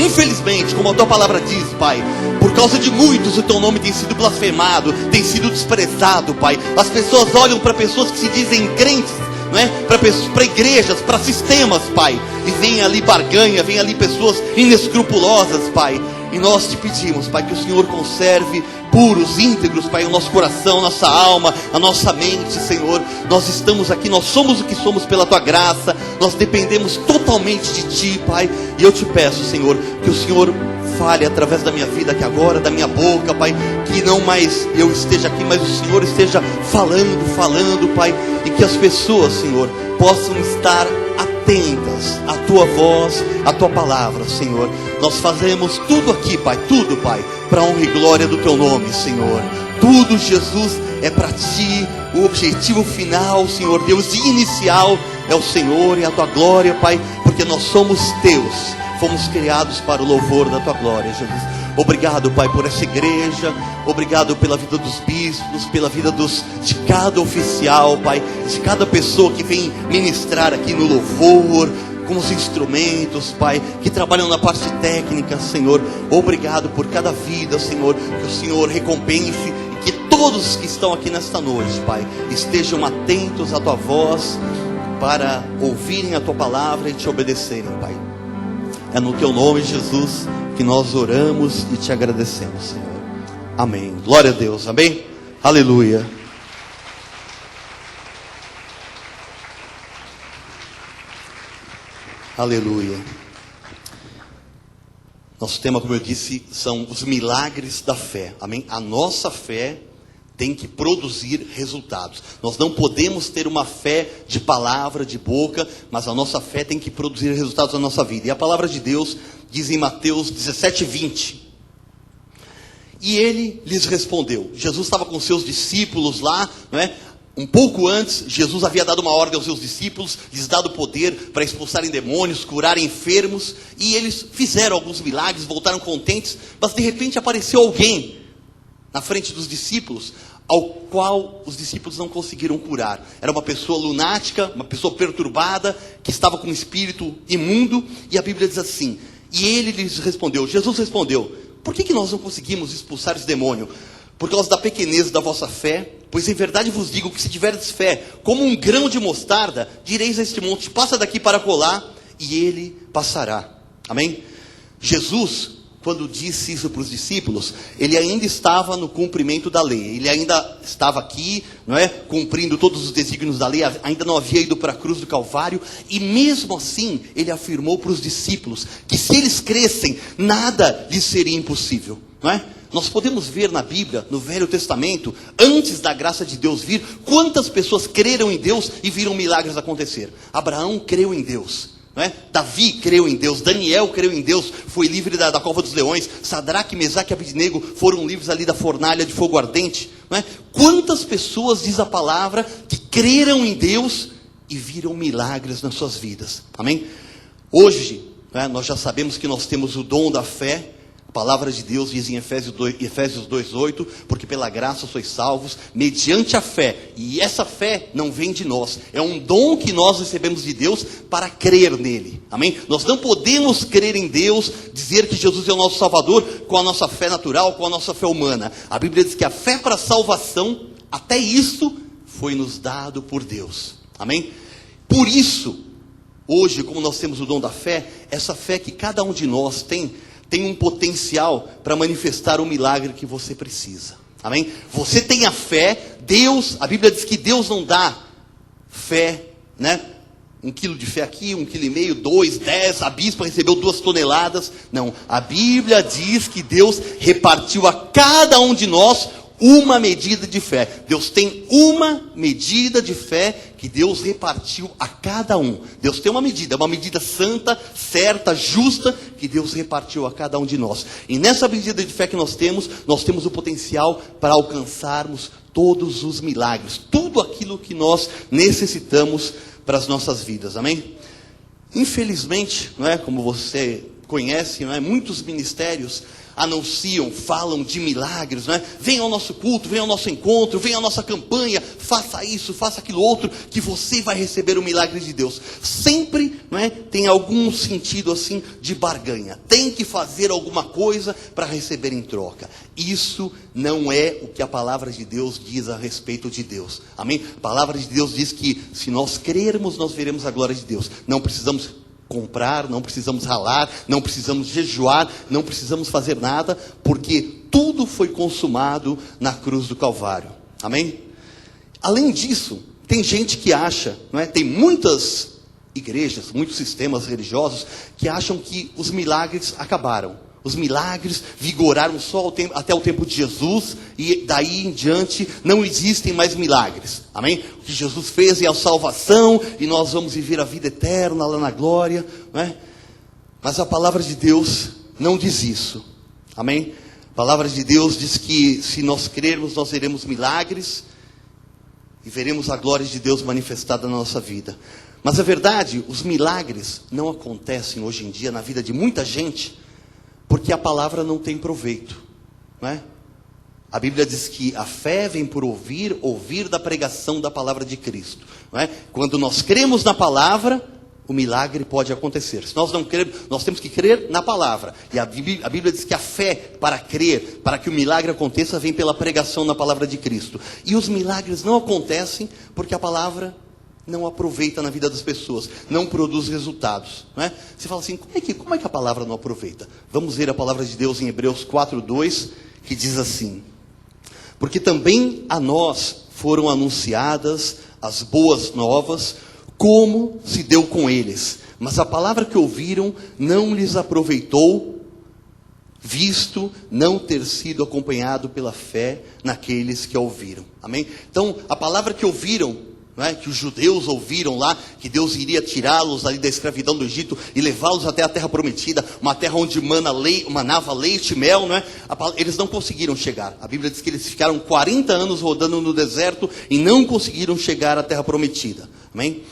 infelizmente, como a Tua palavra diz, Pai, por causa de muitos o Teu nome tem sido blasfemado, tem sido desprezado, Pai. As pessoas olham para pessoas que se dizem crentes, não é? Para igrejas, para sistemas, Pai, e vem ali barganha, vem ali pessoas inescrupulosas, Pai. E nós te pedimos, Pai, que o Senhor conserve puros, íntegros, Pai, o nosso coração, nossa alma, a nossa mente, Senhor. Nós estamos aqui, nós somos o que somos pela Tua graça, nós dependemos totalmente de Ti, Pai. E eu te peço, Senhor, que o Senhor fale através da minha vida aqui agora, da minha boca, Pai, que não mais eu esteja aqui, mas o Senhor esteja falando, Pai, e que as pessoas, Senhor, possam estar atentas à Tua voz, à Tua palavra, Senhor. Nós fazemos tudo aqui, Pai, tudo, Pai, para a honra e glória do Teu nome, Senhor. Tudo, Jesus, é para Ti. O objetivo final, Senhor Deus, inicial é o Senhor e a Tua glória, Pai, porque nós somos Teus. Fomos criados para o louvor da Tua glória, Jesus. Obrigado, Pai, por essa igreja. Obrigado pela vida dos bispos, pela vida de cada oficial, Pai, de cada pessoa que vem ministrar aqui no louvor, com os instrumentos, Pai, que trabalham na parte técnica, Senhor. Obrigado por cada vida, Senhor. Que o Senhor recompense e que todos que estão aqui nesta noite, Pai, estejam atentos à Tua voz para ouvirem a Tua palavra e te obedecerem, Pai. É no Teu nome, Jesus, que nós oramos e te agradecemos, Senhor. Amém. Glória a Deus. Amém. Aleluia. Aleluia. Nosso tema, como eu disse, são os milagres da fé. Amém. A nossa fé tem que produzir resultados. Nós não podemos ter uma fé de palavra, de boca, mas a nossa fé tem que produzir resultados na nossa vida. E a palavra de Deus diz em Mateus 17:20. E ele lhes respondeu. Jesus estava com seus discípulos lá, não é? Um pouco antes, Jesus havia dado uma ordem aos seus discípulos, lhes dado poder para expulsarem demônios, curarem enfermos, e eles fizeram alguns milagres, voltaram contentes, mas de repente apareceu alguém na frente dos discípulos, ao qual os discípulos não conseguiram curar. Era uma pessoa lunática, uma pessoa perturbada, que estava com um espírito imundo, e a Bíblia diz assim, e ele lhes respondeu, Jesus respondeu, por que nós não conseguimos expulsar esse demônio? Por causa da pequenez da vossa fé, pois em verdade vos digo que se tiverdes fé, como um grão de mostarda, direis a este monte, passa daqui para colar, e ele passará. Amém? Jesus, quando disse isso para os discípulos, ele ainda estava no cumprimento da lei, ele ainda estava aqui, não é? Cumprindo todos os desígnios da lei, ainda não havia ido para a cruz do Calvário, e mesmo assim, ele afirmou para os discípulos, que se eles crescem, nada lhes seria impossível, não é? Nós podemos ver na Bíblia, no Velho Testamento, antes da graça de Deus vir, quantas pessoas creram em Deus e viram milagres acontecer. Abraão creu em Deus, não é? Davi creu em Deus, Daniel creu em Deus, foi livre da cova dos leões, Sadraque, Mesaque e Abednego foram livres ali da fornalha de fogo ardente, não é? Quantas pessoas, diz a palavra, que creram em Deus e viram milagres nas suas vidas, amém? Hoje, não é? Nós já sabemos que nós temos o dom da fé. A palavra de Deus diz em Efésios 2:8, porque pela graça sois salvos, mediante a fé, e essa fé não vem de nós, é um dom que nós recebemos de Deus para crer nele, amém? Nós não podemos crer em Deus, dizer que Jesus é o nosso Salvador, com a nossa fé natural, com a nossa fé humana. A Bíblia diz que a fé para a salvação, até isso, foi nos dado por Deus, amém? Por isso, hoje, como nós temos o dom da fé, essa fé que cada um de nós tem um potencial para manifestar o milagre que você precisa, amém? Você tem a fé, Deus, a Bíblia diz que Deus não dá fé, né? 1 quilo de fé aqui, 1,5 quilo, 2, 10, a bispa recebeu 2 toneladas, não, a Bíblia diz que Deus repartiu a cada um de nós Uma medida de fé. Deus tem uma medida de fé que Deus repartiu a cada um. Deus tem uma medida santa, certa, justa, que Deus repartiu a cada um de nós. E nessa medida de fé que nós temos o potencial para alcançarmos todos os milagres, tudo aquilo que nós necessitamos para as nossas vidas, amém? Infelizmente, não é, como você conhece, não é, muitos ministérios anunciam, falam de milagres, não é? Venha ao nosso culto, venha ao nosso encontro, venha à nossa campanha, faça isso, faça aquilo outro, que você vai receber o milagre de Deus. Sempre, não é, tem algum sentido assim de barganha. Tem que fazer alguma coisa para receber em troca. Isso não é o que a palavra de Deus diz a respeito de Deus. Amém? A palavra de Deus diz que se nós crermos, nós veremos a glória de Deus. Não precisamos comprar, não precisamos ralar, não precisamos jejuar, não precisamos fazer nada, porque tudo foi consumado na cruz do Calvário. Amém? Além disso, tem gente que acha, não é? Tem muitas igrejas, muitos sistemas religiosos que acham que os milagres acabaram. Os milagres vigoraram só até o tempo de Jesus, e daí em diante não existem mais milagres. Amém? O que Jesus fez é a salvação, e nós vamos viver a vida eterna lá na glória, não é? Mas a palavra de Deus não diz isso. Amém? A palavra de Deus diz que se nós crermos, nós veremos milagres e veremos a glória de Deus manifestada na nossa vida. Mas a verdade, os milagres não acontecem hoje em dia na vida de muita gente, porque a palavra não tem proveito, não é? A Bíblia diz que a fé vem por ouvir, ouvir da pregação da palavra de Cristo, não é? Quando nós cremos na palavra, o milagre pode acontecer. Se nós não cremos, nós temos que crer na palavra. E a Bíblia diz que a fé para crer, para que o milagre aconteça, vem pela pregação na palavra de Cristo. E os milagres não acontecem porque a palavra não aproveita na vida das pessoas, não produz resultados, não é? Você fala assim, como é que a palavra não aproveita? Vamos ver a palavra de Deus em Hebreus 4:2, que diz assim: porque também a nós foram anunciadas as boas novas, como se deu com eles, mas a palavra que ouviram não lhes aproveitou, visto não ter sido acompanhado pela fé naqueles que a ouviram. Amém? Então, a palavra que ouviram, não é? Que os judeus ouviram lá, que Deus iria tirá-los ali da escravidão do Egito e levá-los até a terra prometida, uma terra onde manava leite e mel, não é? Eles não conseguiram chegar. A Bíblia diz que eles ficaram 40 anos rodando no deserto e não conseguiram chegar à terra prometida. Amém?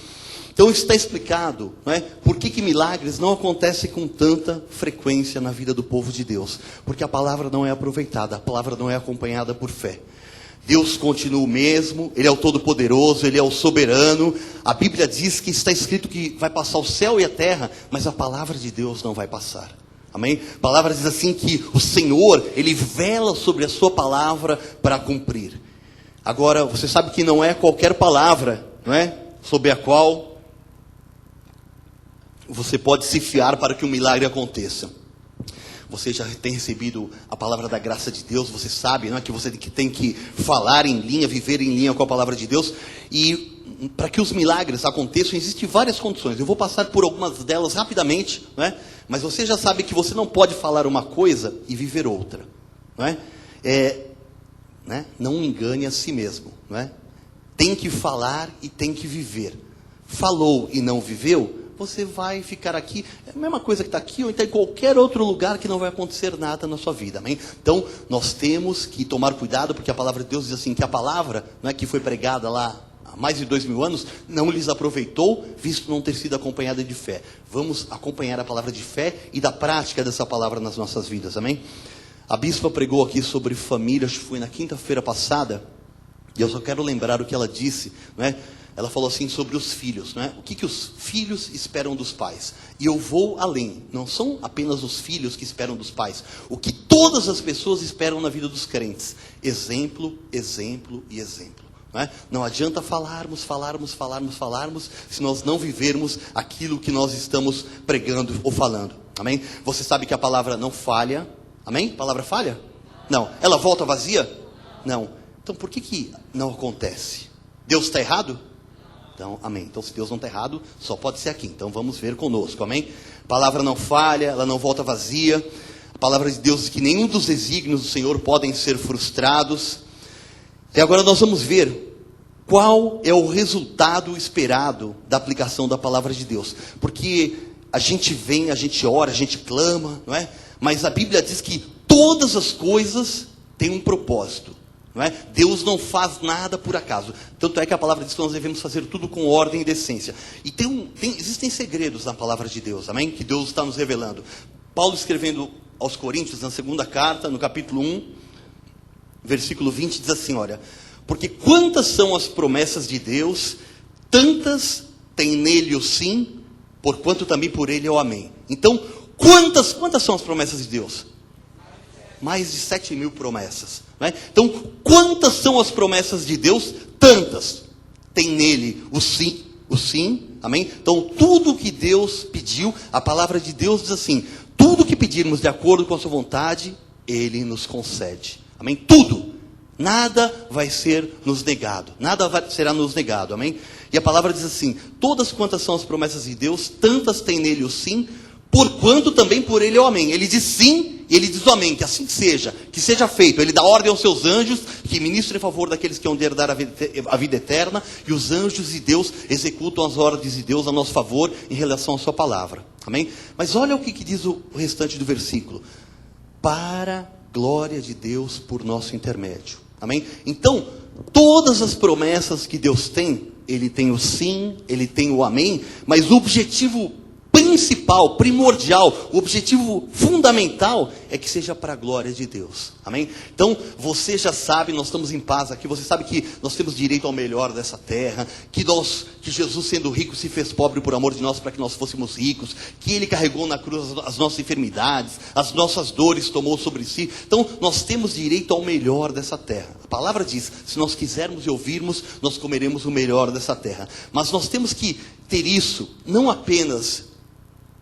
Então está explicado, não é? Por que milagres não acontecem com tanta frequência na vida do povo de Deus? Porque a palavra não é aproveitada, a palavra não é acompanhada por fé. Deus continua o mesmo, Ele é o Todo-Poderoso, Ele é o Soberano. A Bíblia diz que está escrito que vai passar o céu e a terra, mas a palavra de Deus não vai passar. Amém? A palavra diz assim que o Senhor, Ele vela sobre a sua palavra para cumprir. Agora, você sabe que não é qualquer palavra, não é? Sobre a qual você pode se fiar para que um milagre aconteça. Você já tem recebido a palavra da graça de Deus, você sabe, não é, que você tem que falar em linha, viver em linha com a palavra de Deus. E para que os milagres aconteçam, existem várias condições. Eu vou passar por algumas delas rapidamente, não é? Mas você já sabe que você não pode falar uma coisa e viver outra, não é? Né? Não engane a si mesmo, não é? Tem que falar e tem que viver. Falou e não viveu, você vai ficar aqui, é a mesma coisa que está aqui, ou então em qualquer outro lugar que não vai acontecer nada na sua vida, amém? Então, nós temos que tomar cuidado, porque a palavra de Deus diz assim, que a palavra, não é, que foi pregada lá há mais de 2000 anos, não lhes aproveitou, visto não ter sido acompanhada de fé. Vamos acompanhar a palavra de fé e da prática dessa palavra nas nossas vidas, amém? A bispa pregou aqui sobre família, acho que foi na quinta-feira passada, e eu só quero lembrar o que ela disse, não é? Ela falou assim sobre os filhos, não é? O que os filhos esperam dos pais? E eu vou além, não são apenas os filhos que esperam dos pais, o que todas as pessoas esperam na vida dos crentes: exemplo, exemplo e exemplo. Não é? Não adianta falarmos, se nós não vivermos aquilo que nós estamos pregando ou falando, amém? Você sabe que a palavra não falha, amém? A palavra falha? Não. Ela volta vazia? Não. Então por que não acontece? Deus está errado? Então, amém. Então, se Deus não está errado, só pode ser aqui. Então, vamos ver conosco, amém? A palavra não falha, ela não volta vazia. A palavra de Deus diz que nenhum dos desígnios do Senhor podem ser frustrados. E agora nós vamos ver qual é o resultado esperado da aplicação da palavra de Deus. Porque a gente vem, a gente ora, a gente clama, não é? Mas a Bíblia diz que todas as coisas têm um propósito, não é? Deus não faz nada por acaso. Tanto é que a palavra diz que nós devemos fazer tudo com ordem e decência. E existem segredos na palavra de Deus, amém? Que Deus está nos revelando. Paulo escrevendo aos Coríntios, na segunda carta, no capítulo 1, versículo 20, diz assim, olha: porque quantas são as promessas de Deus, tantas tem nele o sim, porquanto também por ele é o amém. Então, quantas são as promessas de Deus? Mais de 7.000 promessas, não é? Então, quantas são as promessas de Deus? Tantas tem nele o sim, amém? Então, tudo que Deus pediu, a palavra de Deus diz assim: tudo que pedirmos de acordo com a sua vontade, ele nos concede, amém? Tudo. Nada vai ser nos negado. Será nos negado, amém? E a palavra diz assim: todas quantas são as promessas de Deus, tantas tem nele o sim, porquanto também por ele é o amém. Ele diz sim, e ele diz o amém, que assim seja, que seja feito. Ele dá ordem aos seus anjos, que ministrem em favor daqueles que hão de herdar a vida eterna, e os anjos de Deus executam as ordens de Deus a nosso favor, em relação à sua palavra, amém? Mas olha o que diz o restante do versículo: para glória de Deus por nosso intermédio. Amém? Então, todas as promessas que Deus tem, ele tem o sim, ele tem o amém, mas o objetivo principal, primordial, o objetivo fundamental é que seja para a glória de Deus, amém? Então, você já sabe, nós estamos em paz aqui, você sabe que nós temos direito ao melhor dessa terra, que Jesus sendo rico se fez pobre por amor de nós, para que nós fôssemos ricos, que ele carregou na cruz as nossas enfermidades, as nossas dores tomou sobre si. Então, nós temos direito ao melhor dessa terra. A palavra diz: se nós quisermos e ouvirmos, nós comeremos o melhor dessa terra. Mas nós temos que ter isso, não apenas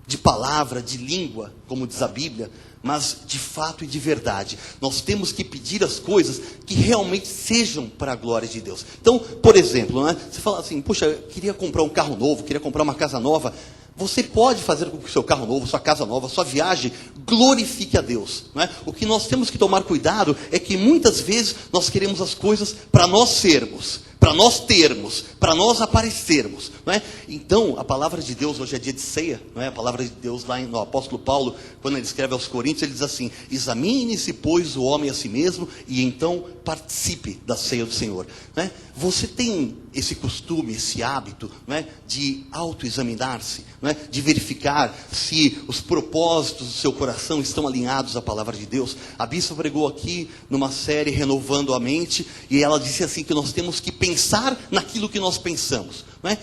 de palavra, de língua, como diz a Bíblia, mas de fato e de verdade. Nós temos que pedir as coisas que realmente sejam para a glória de Deus. Então, por exemplo, né, você fala assim: puxa, eu queria comprar um carro novo, queria comprar uma casa nova. Você pode fazer com que o seu carro novo, sua casa nova, sua viagem glorifique a Deus, não é? O que nós temos que tomar cuidado é que muitas vezes nós queremos as coisas para nós sermos, para nós termos, para nós aparecermos, não é? Então, a palavra de Deus, hoje é dia de ceia, não é? A palavra de Deus lá no apóstolo Paulo, quando ele escreve aos Coríntios, ele diz assim: examine-se, pois, o homem a si mesmo, e então participe da ceia do Senhor, não é? Você tem esse costume, esse hábito, não é, de autoexaminar-se, não é, de verificar se os propósitos do seu coração estão alinhados à palavra de Deus? A bispa pregou aqui numa série Renovando a Mente, e ela disse assim que nós temos que pensar naquilo que nós pensamos, não é?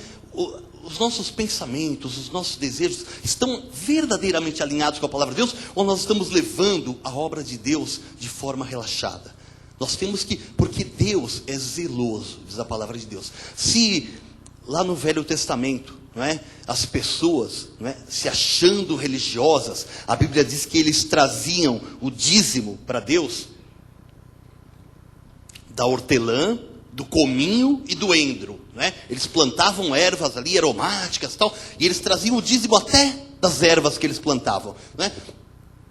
Os nossos pensamentos, os nossos desejos estão verdadeiramente alinhados com a palavra de Deus, ou nós estamos levando a obra de Deus de forma relaxada? Nós temos que, porque Deus é zeloso, diz a palavra de Deus. Se lá no Velho Testamento, não é, as pessoas, não é, se achando religiosas, a Bíblia diz que eles traziam o dízimo para Deus da hortelã, do cominho e do endro, não é? Eles plantavam ervas ali aromáticas, tal, e eles traziam o dízimo até das ervas que eles plantavam, não é?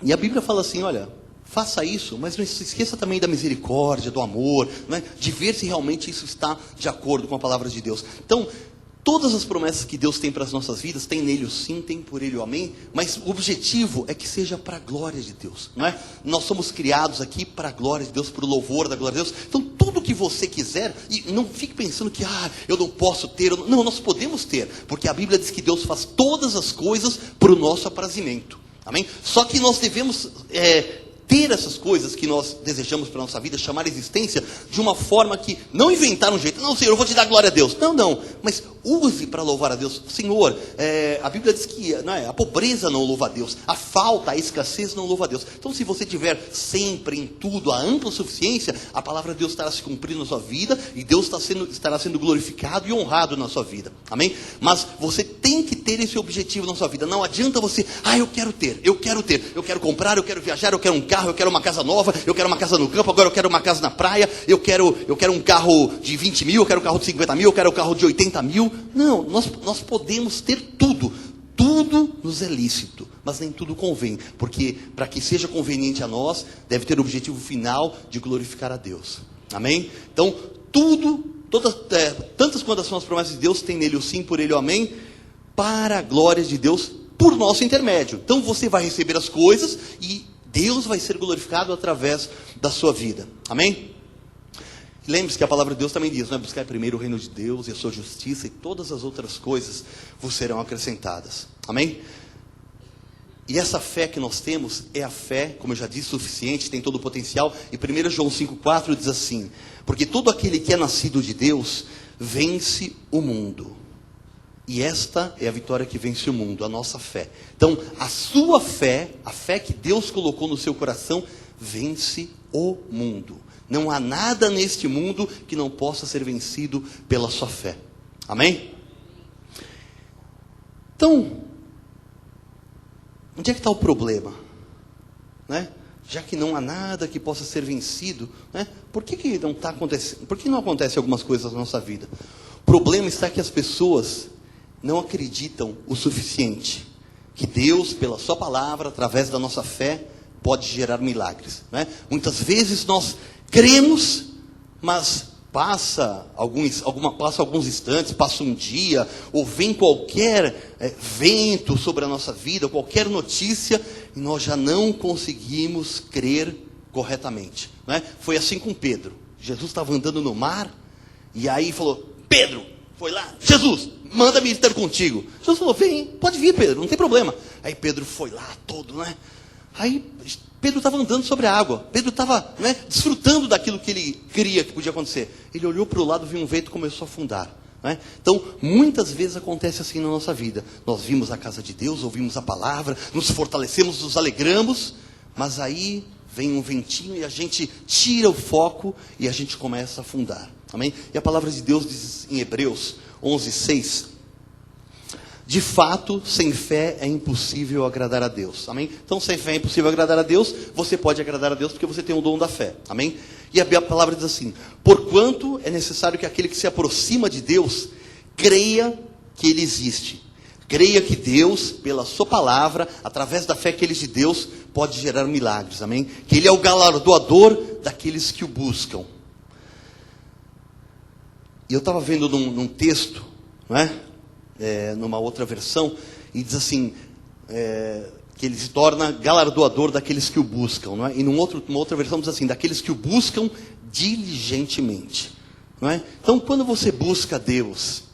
E a Bíblia fala assim: olha, faça isso, mas não se esqueça também da misericórdia, do amor, não é? De ver se realmente isso está de acordo com a palavra de Deus. Então, todas as promessas que Deus tem para as nossas vidas, tem nele o sim, tem por ele o amém, mas o objetivo é que seja para a glória de Deus, não é? Nós somos criados aqui para a glória de Deus, para o louvor da glória de Deus. Então, tudo que você quiser, e não fique pensando que, eu não posso ter, não, nós podemos ter, porque a Bíblia diz que Deus faz todas as coisas para o nosso aprazimento, amém? Só que nós devemos ter essas coisas que nós desejamos para a nossa vida, chamar a existência de uma forma que, não inventar um jeito: não, Senhor, eu vou te dar glória a Deus. Não, mas use para louvar a Deus. Senhor, a Bíblia diz que a pobreza não louva a Deus, a falta, a escassez não louva a Deus. Então, se você tiver sempre, em tudo, a ampla suficiência, a palavra de Deus estará se cumprindo na sua vida, e Deus estará sendo glorificado e honrado na sua vida, amém? Mas você tem que ter esse objetivo na sua vida. Não adianta você: eu quero comprar, eu quero viajar, eu quero um carro, eu quero uma casa nova, eu quero uma casa no campo, agora eu quero uma casa na praia, eu quero um carro de 20 mil, eu quero um carro de 50 mil, eu quero um carro de 80 mil. Não, nós podemos ter tudo nos é lícito, mas nem tudo convém, porque para que seja conveniente a nós, deve ter o objetivo final de glorificar a Deus. Amém? Então, tantas quantas são as promessas de Deus, tem nele o sim, por ele o amém, para a glória de Deus, por nosso intermédio. Então, você vai receber as coisas e Deus vai ser glorificado através da sua vida. Amém? Lembre-se que a palavra de Deus também diz, buscar primeiro o reino de Deus e a sua justiça, e todas as outras coisas vos serão acrescentadas. Amém? E essa fé que nós temos é a fé, como eu já disse, suficiente, tem todo o potencial. E 1 João 5,4 diz assim: porque todo aquele que é nascido de Deus vence o mundo. E esta é a vitória que vence o mundo, a nossa fé. Então, a sua fé, a fé que Deus colocou no seu coração, vence o mundo. Não há nada neste mundo que não possa ser vencido pela sua fé. Amém? Então, onde é que está o problema? Já que não há nada que possa ser vencido, por que não está acontecendo? Por que não acontecem algumas coisas na nossa vida? O problema está que as pessoas não acreditam o suficiente que Deus, pela sua palavra, através da nossa fé, pode gerar milagres. Muitas vezes nós cremos, mas passa alguns instantes, passa um dia, ou vem qualquer vento sobre a nossa vida, qualquer notícia, e nós já não conseguimos crer corretamente. Foi assim com Pedro. Jesus estava andando no mar, e aí falou: Pedro, foi lá, Jesus, manda-me estar contigo. Jesus falou: vem, pode vir, Pedro, não tem problema. Aí Pedro foi lá todo, Aí Pedro estava andando sobre a água. Pedro estava desfrutando daquilo que ele queria que podia acontecer. Ele olhou para o lado, viu um vento e começou a afundar. Então, muitas vezes acontece assim na nossa vida. Nós vimos a casa de Deus, ouvimos a palavra, nos fortalecemos, nos alegramos, mas aí vem um ventinho e a gente tira o foco e a gente começa a afundar. Amém? E a palavra de Deus diz em Hebreus 11:6: de fato, sem fé é impossível agradar a Deus. Amém? Então, sem fé é impossível agradar a Deus. Você pode agradar a Deus porque você tem o dom da fé. Amém? E a palavra diz assim: porquanto é necessário que aquele que se aproxima de Deus creia que Ele existe. Creia que Deus, pela sua palavra, através da fé que Ele é de Deus, pode gerar milagres. Amém? Que Ele é o galardoador daqueles que o buscam. E eu estava vendo num texto, numa outra versão, e diz assim, que ele se torna galardoador daqueles que o buscam, e numa outra versão diz assim, daqueles que o buscam diligentemente. Então, quando você busca Deus,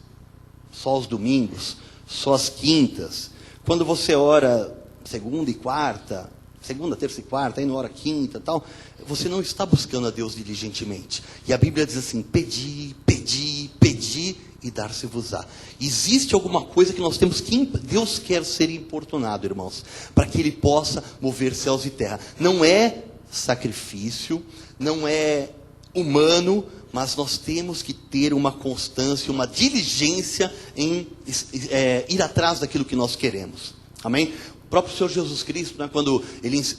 só aos domingos, só às quintas, quando você ora segunda, terça e quarta, aí não ora quinta, tal, você não está buscando a Deus diligentemente. E a Bíblia diz assim: pedi, pedi, pedi, e dar-se-vos-á. Existe alguma coisa que nós temos que... Deus quer ser importunado, irmãos, para que Ele possa mover céus e terra. Não é sacrifício, não é humano, mas nós temos que ter uma constância, uma diligência em ir atrás daquilo que nós queremos. Amém? O próprio Senhor Jesus Cristo, quando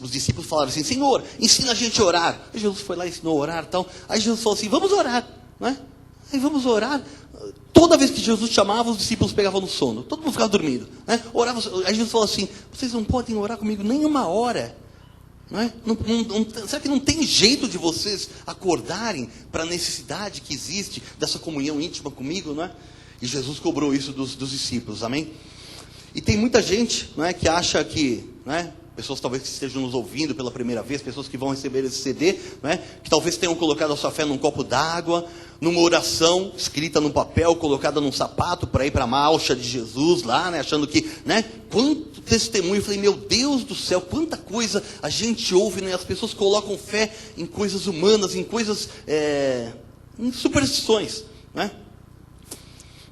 os discípulos falaram assim: Senhor, ensina a gente a orar. Aí Jesus foi lá e ensinou a orar e tal. Aí Jesus falou assim: vamos orar. Aí vamos orar. Toda vez que Jesus chamava, os discípulos pegavam no sono. Todo mundo ficava dormindo. Orava. Aí Jesus falou assim: vocês não podem orar comigo nem uma hora. Será que não tem jeito de vocês acordarem para a necessidade que existe dessa comunhão íntima comigo? E Jesus cobrou isso dos discípulos. Amém? E tem muita gente que acha que... pessoas talvez que estejam nos ouvindo pela primeira vez, pessoas que vão receber esse CD, que talvez tenham colocado a sua fé num copo d'água, numa oração escrita num papel, colocada num sapato para ir para a marcha de Jesus lá, achando que, quanto testemunho. Eu falei: meu Deus do céu, quanta coisa a gente ouve, as pessoas colocam fé em coisas humanas, em coisas, em superstições,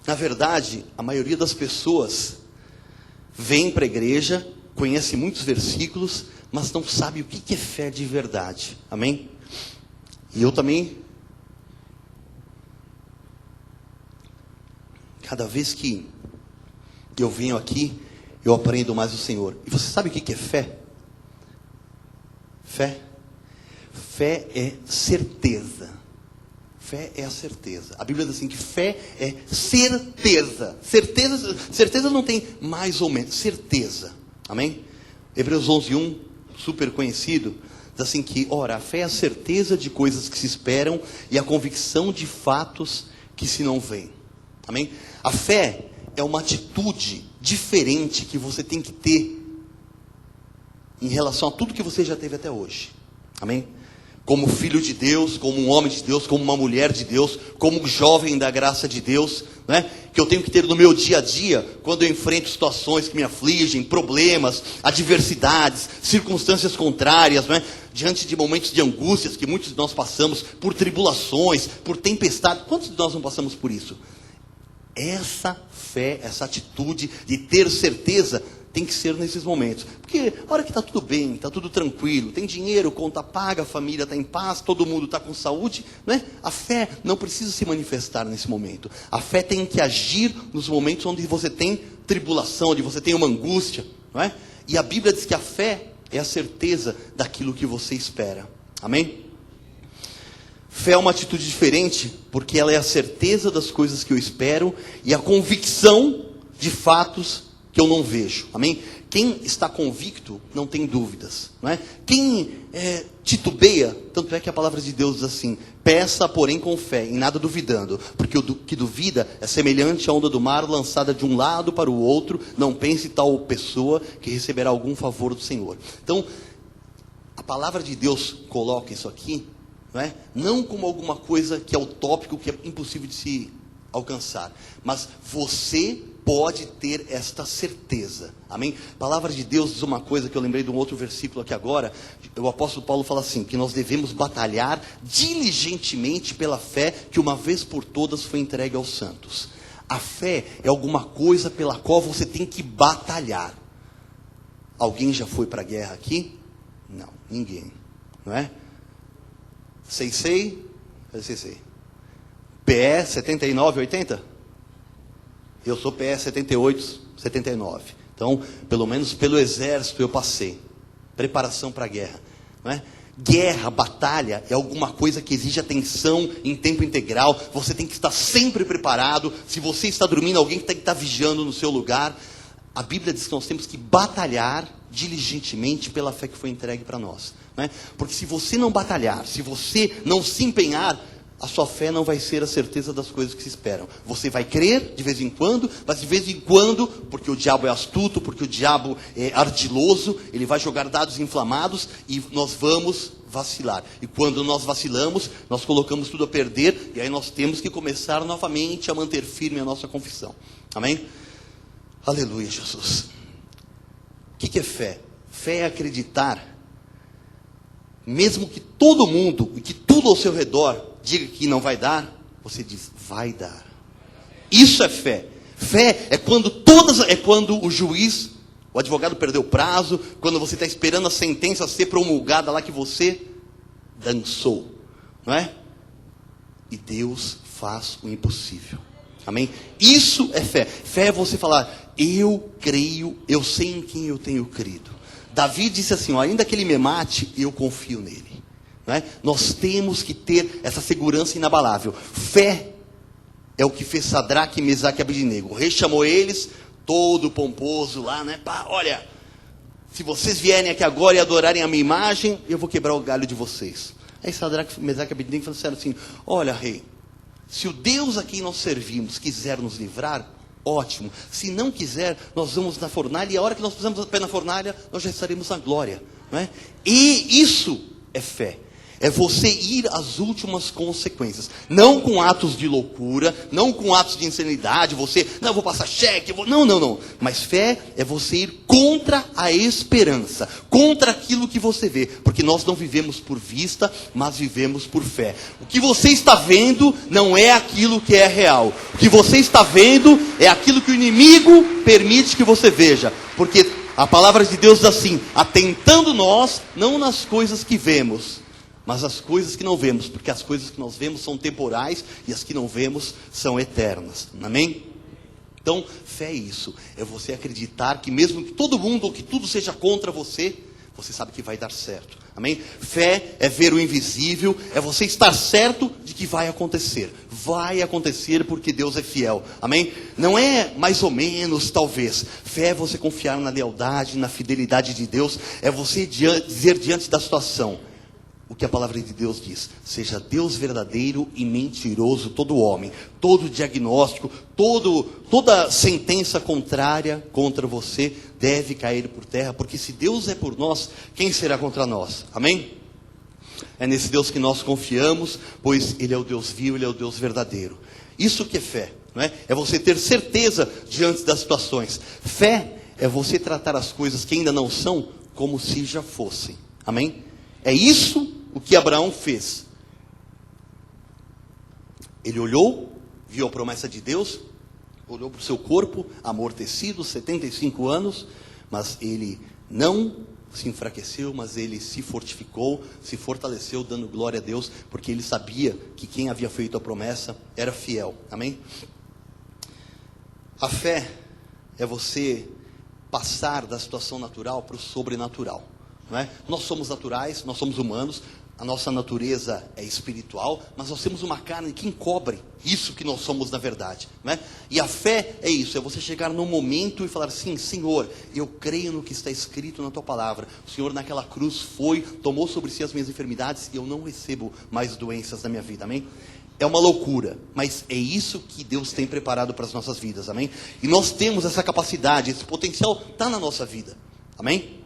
Na verdade, a maioria das pessoas vem para a igreja, conhece muitos versículos, mas não sabe o que é fé de verdade. Amém? E eu também, cada vez que eu venho aqui, eu aprendo mais do Senhor. E você sabe o que é fé? Fé é certeza. Fé é a certeza. A Bíblia diz assim que fé é certeza. Certeza não tem mais ou menos. Certeza. Amém? Hebreus 11:1, super conhecido, Diz assim que, ora, a fé é a certeza de coisas que se esperam e a convicção de fatos que se não veem. Amém? A fé é uma atitude diferente que você tem que ter em relação a tudo que você já teve até hoje. Amém? Como filho de Deus, como um homem de Deus, como uma mulher de Deus, como um jovem da graça de Deus, né? Que eu tenho que ter no meu dia a dia, quando eu enfrento situações que me afligem, problemas, adversidades, circunstâncias contrárias, né? Diante de momentos de angústias que muitos de nós passamos, por tribulações, por tempestade. Quantos de nós não passamos por isso? Essa fé, essa atitude de ter certeza tem que ser nesses momentos. Porque a hora que está tudo bem, está tudo tranquilo, tem dinheiro, conta paga, a família está em paz, todo mundo está com saúde, né? A fé não precisa se manifestar nesse momento. A fé tem que agir nos momentos onde você tem tribulação, onde você tem uma angústia, não é? E a Bíblia diz que a fé é a certeza daquilo que você espera. Amém? Fé é uma atitude diferente, porque ela é a certeza das coisas que eu espero e a convicção de fatos que eu não vejo. Amém? Quem está convicto não tem dúvidas, não é? Quem titubeia, tanto é que a palavra de Deus diz assim: peça, porém, com fé, em nada duvidando, porque o que duvida é semelhante à onda do mar lançada de um lado para o outro. Não pense tal pessoa que receberá algum favor do Senhor. Então, a palavra de Deus coloca isso aqui, não como alguma coisa que é utópico, que é impossível de se alcançar, mas você pode ter esta certeza. Amém? A palavra de Deus diz uma coisa que eu lembrei de um outro versículo aqui agora. O apóstolo Paulo fala assim, que nós devemos batalhar diligentemente pela fé que uma vez por todas foi entregue aos santos. A fé é alguma coisa pela qual você tem que batalhar. Alguém já foi para a guerra aqui? Não, ninguém, não é? Sei. PE 7980? Eu sou PE 78, 79. Então, pelo menos pelo exército eu passei. Preparação para a guerra, não é? Guerra, batalha, é alguma coisa que exige atenção em tempo integral. Você tem que estar sempre preparado. Se você está dormindo, alguém tem que estar vigiando no seu lugar. A Bíblia diz que nós temos que batalhar diligentemente pela fé que foi entregue para nós, não é? Porque se você não batalhar, se você não se empenhar, a sua fé não vai ser a certeza das coisas que se esperam. Você vai crer de vez em quando, mas de vez em quando, porque o diabo é astuto, porque o diabo é ardiloso, ele vai jogar dados inflamados e nós vamos vacilar. E quando nós vacilamos, nós colocamos tudo a perder, e aí nós temos que começar novamente a manter firme a nossa confissão. Amém? Aleluia, Jesus. O que é fé? Fé é acreditar, mesmo que todo mundo e que tudo ao seu redor diga que não vai dar, você diz, vai dar. Isso é fé. Fé é quando o juiz, o advogado perdeu o prazo, quando você está esperando a sentença ser promulgada lá que você dançou, não é? E Deus faz o impossível. Amém? Isso é fé. Fé é você falar, eu creio, eu sei em quem eu tenho crido. Davi disse assim, ainda que ele me mate, eu confio nele. Não é? Nós temos que ter essa segurança inabalável. Fé é o que fez Sadraque, Mesaque e Abednego. O rei chamou eles, todo pomposo lá, né? Pá, olha, se vocês vierem aqui agora e adorarem a minha imagem, eu vou quebrar o galho de vocês. Aí Sadraque, Mesaque e Abednego falaram assim, olha, rei, se o Deus a quem nós servimos quiser nos livrar, ótimo. Se não quiser, nós vamos na fornalha, e a hora que nós pusemos o pé na fornalha, nós já estaremos na glória, não é? E isso é fé. É você ir às últimas consequências. Não com atos de loucura, não com atos de insanidade, não, vou passar cheque, não. Mas fé é você ir contra a esperança, contra aquilo que você vê. Porque nós não vivemos por vista, mas vivemos por fé. O que você está vendo não é aquilo que é real. O que você está vendo é aquilo que o inimigo permite que você veja. Porque a palavra de Deus diz assim, atentando nós, não nas coisas que vemos, mas as coisas que não vemos, porque as coisas que nós vemos são temporais e as que não vemos são eternas. Amém? Então, fé é isso. É você acreditar que mesmo que todo mundo ou que tudo seja contra você, você sabe que vai dar certo. Amém? Fé é ver o invisível, é você estar certo de que vai acontecer. Vai acontecer porque Deus é fiel. Amém? Não é mais ou menos, talvez. Fé é você confiar na lealdade, na fidelidade de Deus. É você dizer diante da situação o que a palavra de Deus diz: seja Deus verdadeiro e mentiroso todo homem, todo diagnóstico, toda sentença contrária contra você deve cair por terra, porque se Deus é por nós, quem será contra nós? Amém? É nesse Deus que nós confiamos, pois Ele é o Deus vivo, Ele é o Deus verdadeiro. Isso que é fé, não é? É você ter certeza diante das situações. Fé é você tratar as coisas que ainda não são como se já fossem. Amém? É isso o que Abraão fez. Ele olhou, viu a promessa de Deus, olhou para o seu corpo amortecido, 75 anos, mas ele não se enfraqueceu, mas ele se fortificou, se fortaleceu, dando glória a Deus, porque ele sabia que quem havia feito a promessa era fiel. Amém? A fé é você passar da situação natural para o sobrenatural. Não é? Nós somos naturais, nós somos humanos, a nossa natureza é espiritual, mas nós temos uma carne que encobre isso que nós somos na verdade, não é? E a fé é isso, é você chegar num momento e falar assim: Senhor, eu creio no que está escrito na tua palavra. O Senhor naquela cruz foi, tomou sobre si as minhas enfermidades, e eu não recebo mais doenças na minha vida, amém? É uma loucura, mas é isso que Deus tem preparado para as nossas vidas, amém? E nós temos essa capacidade, esse potencial está na nossa vida, amém?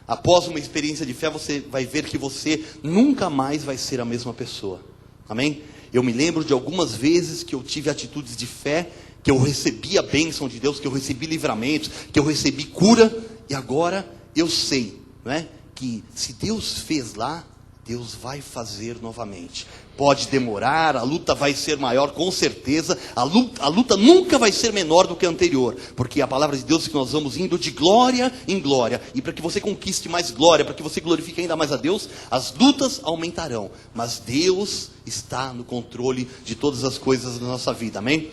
Após uma experiência de fé, você vai ver que você nunca mais vai ser a mesma pessoa. Amém? Eu me lembro de algumas vezes que eu tive atitudes de fé, que eu recebi a bênção de Deus, que eu recebi livramentos, que eu recebi cura, e agora eu sei, não é? Que se Deus fez lá, Deus vai fazer novamente. Pode demorar, a luta vai ser maior com certeza, a luta nunca vai ser menor do que a anterior, porque a palavra de Deus diz que nós vamos indo de glória em glória, e para que você conquiste mais glória, para que você glorifique ainda mais a Deus, as lutas aumentarão, mas Deus está no controle de todas as coisas da nossa vida, amém?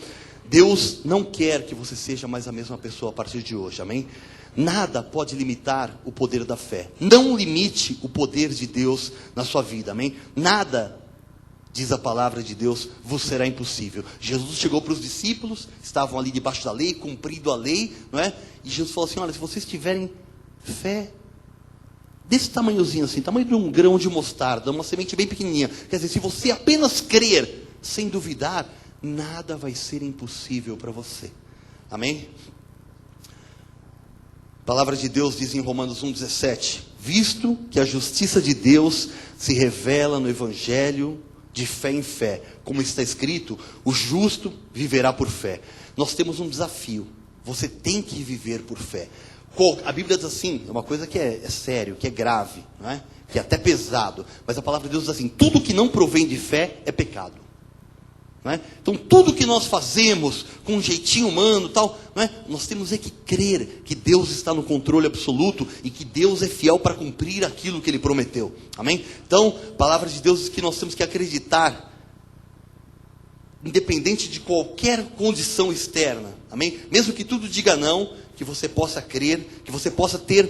Deus não quer que você seja mais a mesma pessoa a partir de hoje, amém? Nada pode limitar o poder da fé. Não limite o poder de Deus na sua vida, amém? Nada, diz a palavra de Deus, vos será impossível. Jesus chegou para os discípulos, estavam ali debaixo da lei, cumprindo a lei, não é? E Jesus falou assim: olha, se vocês tiverem fé desse tamanhozinho assim, tamanho de um grão de mostarda, uma semente bem pequenininha, quer dizer, se você apenas crer, sem duvidar, nada vai ser impossível para você, amém? A palavra de Deus diz em Romanos 1,17: visto que a justiça de Deus se revela no Evangelho de fé em fé, como está escrito, o justo viverá por fé. Nós temos um desafio, você tem que viver por fé. A Bíblia diz assim, é uma coisa que é sério, que é grave, não é? Que é até pesado, mas a palavra de Deus diz assim: tudo que não provém de fé é pecado. Não é? Então tudo que nós fazemos com um jeitinho humano tal, não é? Nós temos que crer que Deus está no controle absoluto e que Deus é fiel para cumprir aquilo que Ele prometeu, amém? Então a palavra de Deus diz que nós temos que acreditar, independente de qualquer condição externa, amém? Mesmo que tudo diga não, que você possa crer, que você possa ter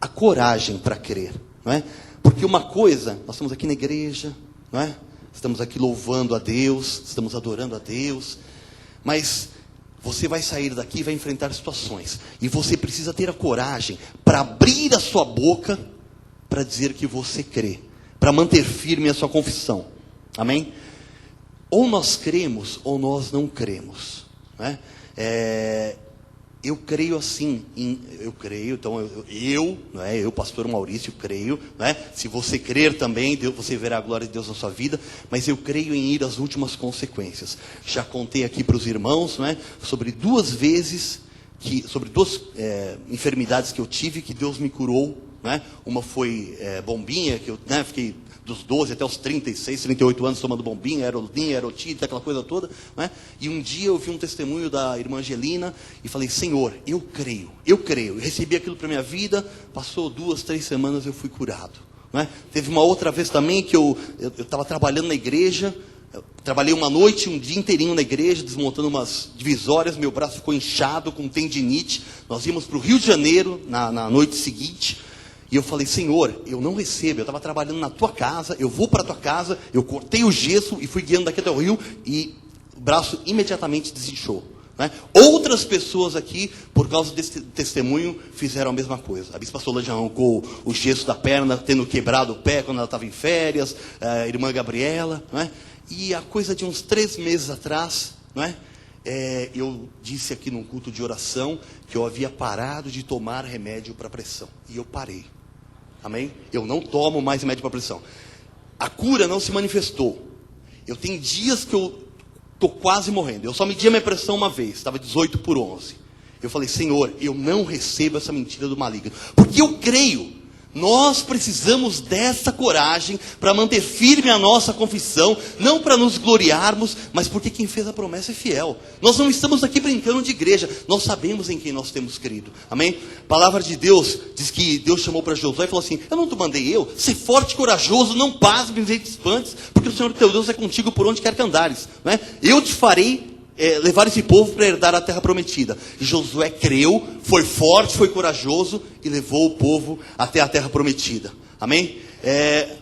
a coragem para crer, não é? Porque uma coisa, nós estamos aqui na igreja, não é? Estamos aqui louvando a Deus, estamos adorando a Deus, mas você vai sair daqui e vai enfrentar situações, e você precisa ter a coragem para abrir a sua boca, para dizer que você crê, para manter firme a sua confissão, amém? Ou nós cremos, ou nós não cremos, né? Eu creio assim, então não é? Eu, pastor Maurício, creio, não é? Se você crer também, você verá a glória de Deus na sua vida, mas eu creio em ir às últimas consequências. Já contei aqui para os irmãos, não é? Sobre duas enfermidades que eu tive, que Deus me curou, não é? Uma foi bombinha, que eu fiquei dos 12 até os 36, 38 anos tomando bombinha, aerotite, aquela coisa toda, né? E um dia eu vi um testemunho da irmã Angelina e falei: Senhor, eu creio, eu recebi aquilo para minha vida, passou 2, 3 semanas eu fui curado, né? Teve uma outra vez também que eu estava trabalhando na igreja, Eu trabalhei uma noite, um dia inteirinho na igreja, desmontando umas divisórias, meu braço ficou inchado com tendinite. Nós íamos para o Rio de Janeiro na noite seguinte, e eu falei, Senhor, eu não recebo, eu estava trabalhando na tua casa, eu vou para a tua casa, eu cortei o gesso e fui guiando daqui até o Rio, e o braço imediatamente desinchou. Né? Outras pessoas aqui, por causa desse testemunho, fizeram a mesma coisa. A bispa Solange arrancou o gesso da perna, tendo quebrado o pé quando ela estava em férias, a irmã Gabriela, né? E a coisa de uns 3 meses atrás, né? Eu disse aqui num culto de oração que eu havia parado de tomar remédio para pressão. E eu parei. Amém? Eu não tomo mais remédio para pressão. A cura não se manifestou. Eu tenho dias que eu estou quase morrendo. Eu só medi a minha pressão uma vez, estava 18/11. Eu falei, Senhor, eu não recebo essa mentira do maligno. Porque eu creio. Nós precisamos dessa coragem para manter firme a nossa confissão, não para nos gloriarmos, mas porque quem fez a promessa é fiel. Nós não estamos aqui brincando de igreja, nós sabemos em quem nós temos crido. Amém? A palavra de Deus diz que Deus chamou para Josué e falou assim, eu não te mandei eu? Ser forte e corajoso, não pasme, nem te espantes, porque o Senhor teu Deus é contigo por onde quer que andares. Não é? Eu te farei levar esse povo para herdar a terra prometida. E Josué creu, foi forte, foi corajoso e levou o povo até a terra prometida. Amém?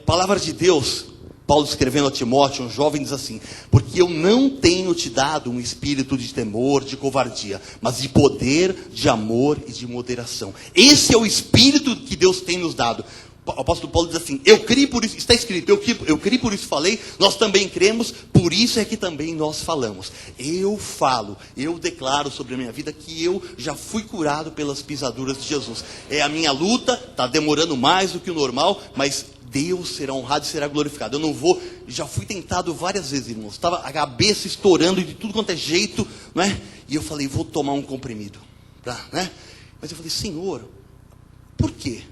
Palavra de Deus, Paulo escrevendo a Timóteo, um jovem, diz assim, porque eu não tenho te dado um espírito de temor, de covardia, mas de poder, de amor e de moderação. Esse é o espírito que Deus tem nos dado. O apóstolo Paulo diz assim, eu criei por isso, está escrito, eu criei por isso falei, nós também cremos, por isso é que também nós falamos. Eu falo, eu declaro sobre a minha vida que eu já fui curado pelas pisaduras de Jesus. É a minha luta, está demorando mais do que o normal, mas Deus será honrado e será glorificado. Eu não vou, já fui tentado várias vezes, irmãos, estava a cabeça estourando de tudo quanto é jeito, né? E eu falei, vou tomar um comprimido, né? Mas eu falei, Senhor, por quê?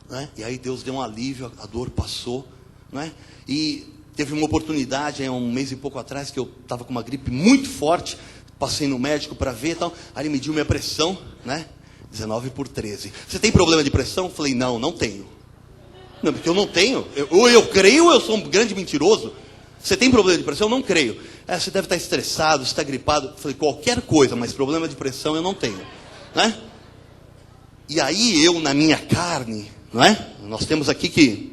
Né? E aí Deus deu um alívio, a dor passou, né? E teve uma oportunidade, um mês e pouco atrás, que eu estava com uma gripe muito forte, passei no médico para ver e tal, aí ele mediu minha pressão, né? 19/13. Você tem problema de pressão? Eu falei, não tenho. Não, porque eu não tenho, ou eu creio ou eu sou um grande mentiroso. Você tem problema de pressão? Eu não creio. Você deve estar estressado, você está gripado. Eu falei, qualquer coisa, mas problema de pressão eu não tenho, né? E aí eu, na minha carne, não é? Nós temos aqui que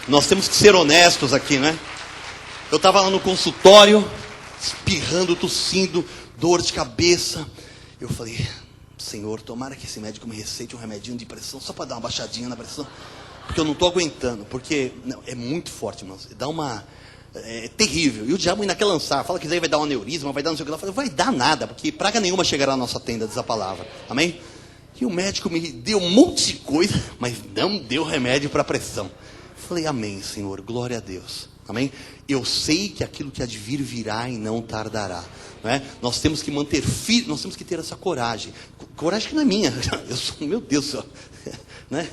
nós temos que ser honestos aqui, né? Eu estava lá no consultório, espirrando, tossindo, dor de cabeça. Eu falei, Senhor, tomara que esse médico me receite um remedinho de pressão, só para dar uma baixadinha na pressão, porque eu não estou aguentando, porque não, é muito forte, irmãos. Dá uma... É terrível. E o diabo ainda quer lançar. Fala que daí vai dar um aneurisma, vai dar não sei o que lá. Fala, vai dar nada, porque praga nenhuma chegará na nossa tenda, diz a palavra. Amém? E o médico me deu um monte de coisa, mas não deu remédio para pressão. Falei, amém, Senhor, glória a Deus. Amém? Eu sei que aquilo que há de vir virá e não tardará. Não é? Nós temos que manter firme, nós temos que ter essa coragem. Coragem que não é minha. Eu sou, meu Deus do céu. Né?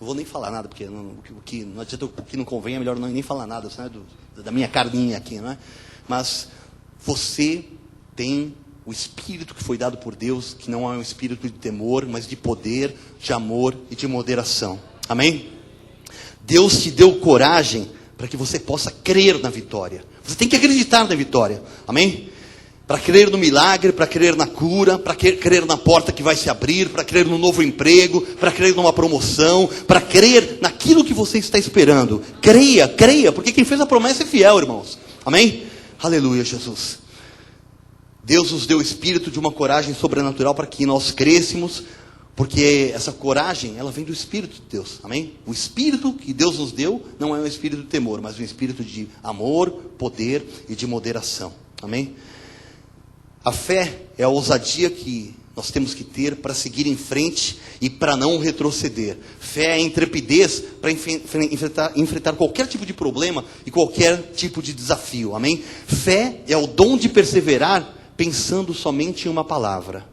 Não vou nem falar nada, porque não adianta, o que não convém é melhor nem falar nada, sabe? Da minha carninha aqui, não é? Mas você tem o espírito que foi dado por Deus, que não é um espírito de temor, mas de poder, de amor e de moderação. Amém? Deus te deu coragem para que você possa crer na vitória. Você tem que acreditar na vitória. Amém? Para crer no milagre, para crer na cura, para crer na porta que vai se abrir, para crer no novo emprego, para crer numa promoção, para crer naquilo que você está esperando. Creia, porque quem fez a promessa é fiel, irmãos. Amém? Aleluia, Jesus. Deus nos deu o espírito de uma coragem sobrenatural para que nós crescêssemos, porque essa coragem, ela vem do Espírito de Deus. Amém? O espírito que Deus nos deu não é um espírito de temor, mas um espírito de amor, poder e de moderação. Amém? A fé é a ousadia que nós temos que ter para seguir em frente e para não retroceder. Fé é a intrepidez para enfrentar qualquer tipo de problema e qualquer tipo de desafio. Amém? Fé é o dom de perseverar pensando somente em uma palavra: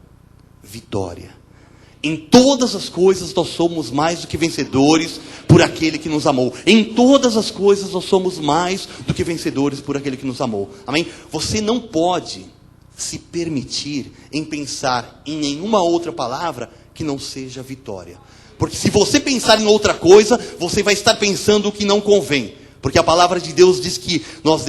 vitória. Em todas as coisas nós somos mais do que vencedores por aquele que nos amou. Em todas as coisas nós somos mais do que vencedores por aquele que nos amou. Amém? Você não pode se permitir em pensar em nenhuma outra palavra que não seja vitória. Porque se você pensar em outra coisa, você vai estar pensando o que não convém. Porque a palavra de Deus diz que nós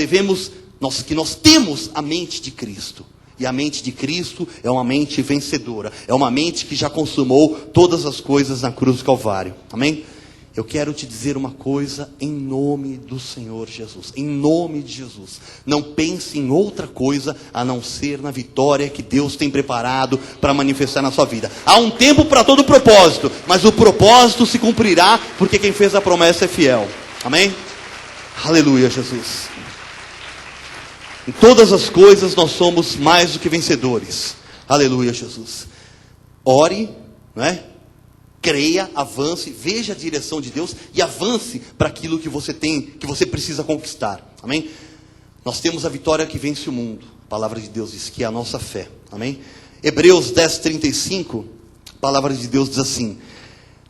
temos a mente de Cristo. E a mente de Cristo é uma mente vencedora. É uma mente que já consumou todas as coisas na cruz do Calvário. Amém? Eu quero te dizer uma coisa em nome do Senhor Jesus. Em nome de Jesus. Não pense em outra coisa a não ser na vitória que Deus tem preparado para manifestar na sua vida. Há um tempo para todo propósito, mas o propósito se cumprirá porque quem fez a promessa é fiel. Amém? Aleluia, Jesus. Em todas as coisas nós somos mais do que vencedores. Aleluia, Jesus. Ore, não é? Creia, avance, veja a direção de Deus e avance para aquilo que você tem, que você precisa conquistar. Amém? Nós temos a vitória que vence o mundo. A palavra de Deus diz que é a nossa fé. Amém? Hebreus 10:35, a palavra de Deus diz assim: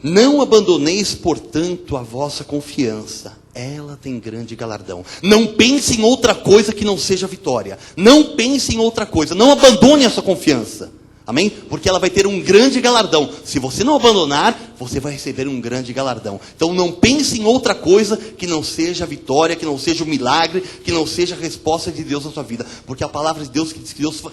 não abandoneis, portanto, a vossa confiança. Ela tem grande galardão. Não pense em outra coisa que não seja vitória. Não pense em outra coisa. Não abandone a sua confiança. Amém? Porque ela vai ter um grande galardão. Se você não abandonar, você vai receber um grande galardão. Então não pense em outra coisa que não seja a vitória, que não seja o milagre, que não seja a resposta de Deus na sua vida. Porque a palavra de Deus que diz que Deus...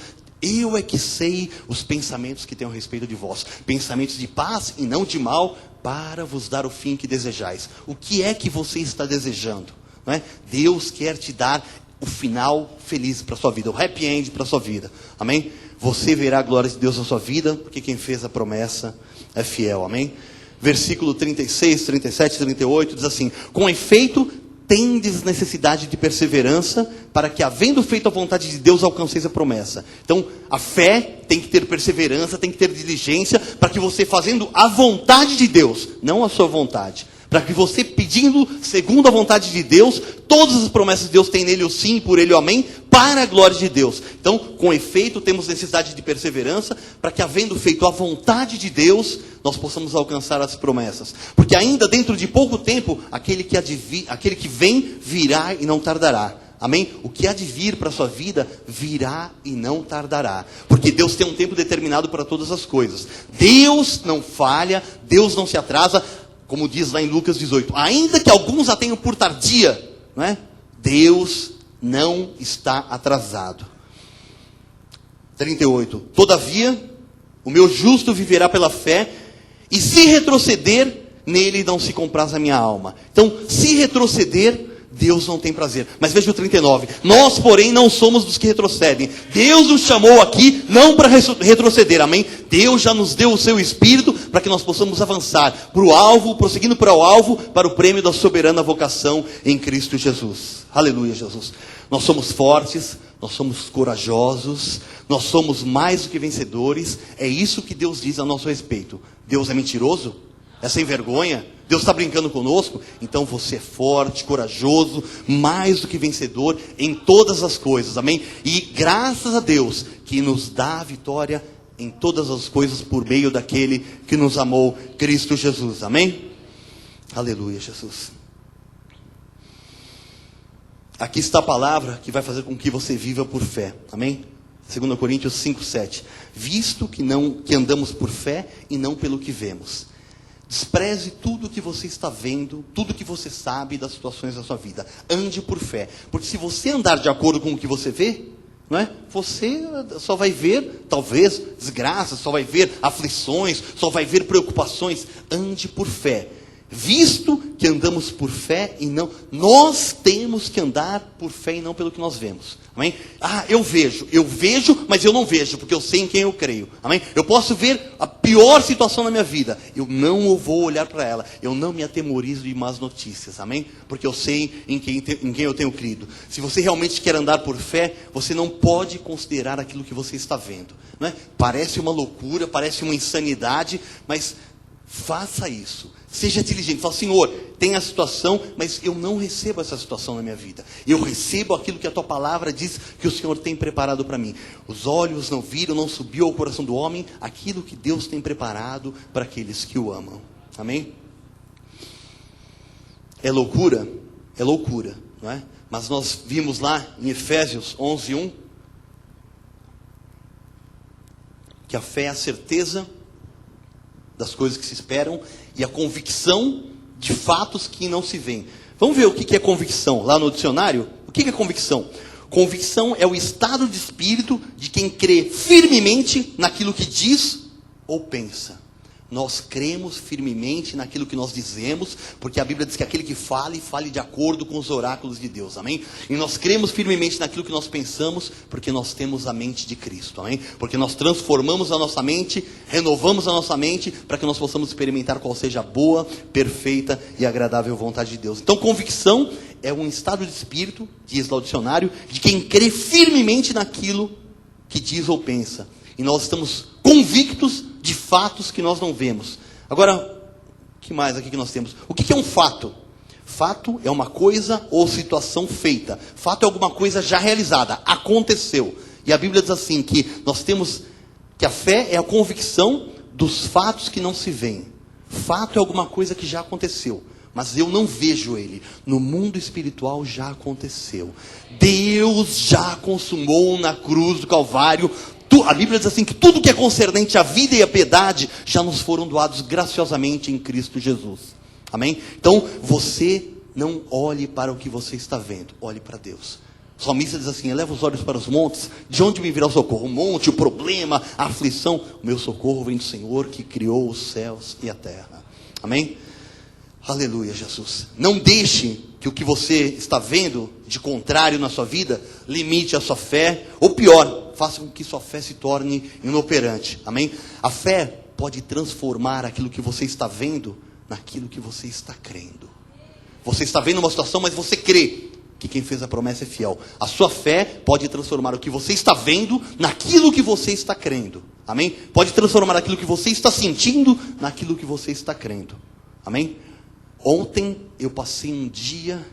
Eu é que sei os pensamentos que tenho a respeito de vós. Pensamentos de paz e não de mal, para vos dar o fim que desejais. O que é que você está desejando? Não é? Deus quer te dar o final feliz para a sua vida. O happy end para a sua vida. Amém? Você verá a glória de Deus na sua vida, porque quem fez a promessa é fiel. Amém? Versículo 36, 37, 38 diz assim: com efeito, tendes necessidade de perseverança, para que, havendo feito a vontade de Deus, alcanceis a promessa. Então, a fé tem que ter perseverança, tem que ter diligência, para que você, fazendo a vontade de Deus, não a sua vontade, para que você, pedindo segundo a vontade de Deus, todas as promessas de Deus tem nele o sim, por ele o amém, para a glória de Deus. Então, com efeito, temos necessidade de perseverança, para que, havendo feito a vontade de Deus, nós possamos alcançar as promessas. Porque ainda dentro de pouco tempo, aquele que vem, virá e não tardará. Amém? O que há de vir para a sua vida, virá e não tardará. Porque Deus tem um tempo determinado para todas as coisas. Deus não falha, Deus não se atrasa. Como diz lá em Lucas 18, ainda que alguns a tenham por tardia, não é? Deus não está atrasado. 38, todavia, o meu justo viverá pela fé, e se retroceder, nele não se compraz a minha alma. Então, se retroceder, Deus não tem prazer. Mas veja o 39. Nós, porém, não somos dos que retrocedem. Deus nos chamou aqui não para retroceder. Amém? Deus já nos deu o seu Espírito para que nós possamos avançar para o alvo, prosseguindo para o alvo, para o prêmio da soberana vocação em Cristo Jesus. Aleluia, Jesus. Nós somos fortes, nós somos corajosos, nós somos mais do que vencedores. É isso que Deus diz a nosso respeito. Deus é mentiroso? É sem vergonha? Deus está brincando conosco? Então você é forte, corajoso, mais do que vencedor em todas as coisas, amém? E graças a Deus que nos dá a vitória em todas as coisas por meio daquele que nos amou, Cristo Jesus, amém? Aleluia, Jesus. Aqui está a palavra que vai fazer com que você viva por fé, amém? 2 Coríntios 5:7. Visto que andamos por fé e não pelo que vemos. Despreze tudo o que você está vendo, tudo que você sabe das situações da sua vida. Ande por fé. Porque se você andar de acordo com o que você vê, não é? Você só vai ver, talvez, desgraças, só vai ver aflições, só vai ver preocupações. Ande por fé. Visto que andamos por fé e não... Nós temos que andar por fé e não pelo que nós vemos. Amém? Eu vejo, mas eu não vejo, porque eu sei em quem eu creio. Amém? Eu posso ver a pior situação na minha vida, eu não vou olhar para ela, eu não me atemorizo de más notícias. Amém? Porque eu sei em quem eu tenho crido. Se você realmente quer andar por fé, você não pode considerar aquilo que você está vendo. Não é? Parece uma loucura, parece uma insanidade, mas faça isso. Seja diligente, fala: Senhor, tem a situação, mas eu não recebo essa situação na minha vida. Eu recebo aquilo que a tua palavra diz que o Senhor tem preparado para mim. Os olhos não viram, não subiu ao coração do homem aquilo que Deus tem preparado para aqueles que o amam. Amém? É loucura, não é? Mas nós vimos lá em Efésios 11:1 que a fé é a certeza das coisas que se esperam e a convicção de fatos que não se veem. Vamos ver o que é convicção lá no dicionário? O que é convicção? Convicção é o estado de espírito de quem crê firmemente naquilo que diz ou pensa. Nós cremos firmemente naquilo que nós dizemos, porque a Bíblia diz que aquele que fale de acordo com os oráculos de Deus, amém? E nós cremos firmemente naquilo que nós pensamos, porque nós temos a mente de Cristo, amém? Porque nós transformamos a nossa mente, renovamos a nossa mente, para que nós possamos experimentar qual seja a boa, perfeita e agradável vontade de Deus. Então, convicção é um estado de espírito, diz lá o dicionário, de quem crê firmemente naquilo que diz ou pensa. E nós estamos convictos de fatos que nós não vemos. Agora, o que mais aqui que nós temos? O que é um fato? Fato é uma coisa ou situação feita. Fato é alguma coisa já realizada, aconteceu. E a Bíblia diz assim, que nós temos, que a fé é a convicção dos fatos que não se veem. Fato é alguma coisa que já aconteceu, mas eu não vejo ele. No mundo espiritual já aconteceu. Deus já consumou na cruz do Calvário. A Bíblia diz assim, que tudo que é concernente à vida e à piedade já nos foram doados graciosamente em Cristo Jesus. Amém? Então, você não olhe para o que você está vendo, olhe para Deus. O salmista diz assim, eleva os olhos para os montes, de onde me virá o socorro? O monte, o problema, a aflição. O meu socorro vem do Senhor que criou os céus e a terra. Amém? Aleluia, Jesus. Não deixe que o que você está vendo de contrário na sua vida limite a sua fé, ou pior, faça com que sua fé se torne inoperante. Amém? A fé pode transformar aquilo que você está vendo naquilo que você está crendo. Você está vendo uma situação, mas você crê que quem fez a promessa é fiel. A sua fé pode transformar o que você está vendo naquilo que você está crendo. Amém? Pode transformar aquilo que você está sentindo naquilo que você está crendo. Amém? Ontem eu passei um dia,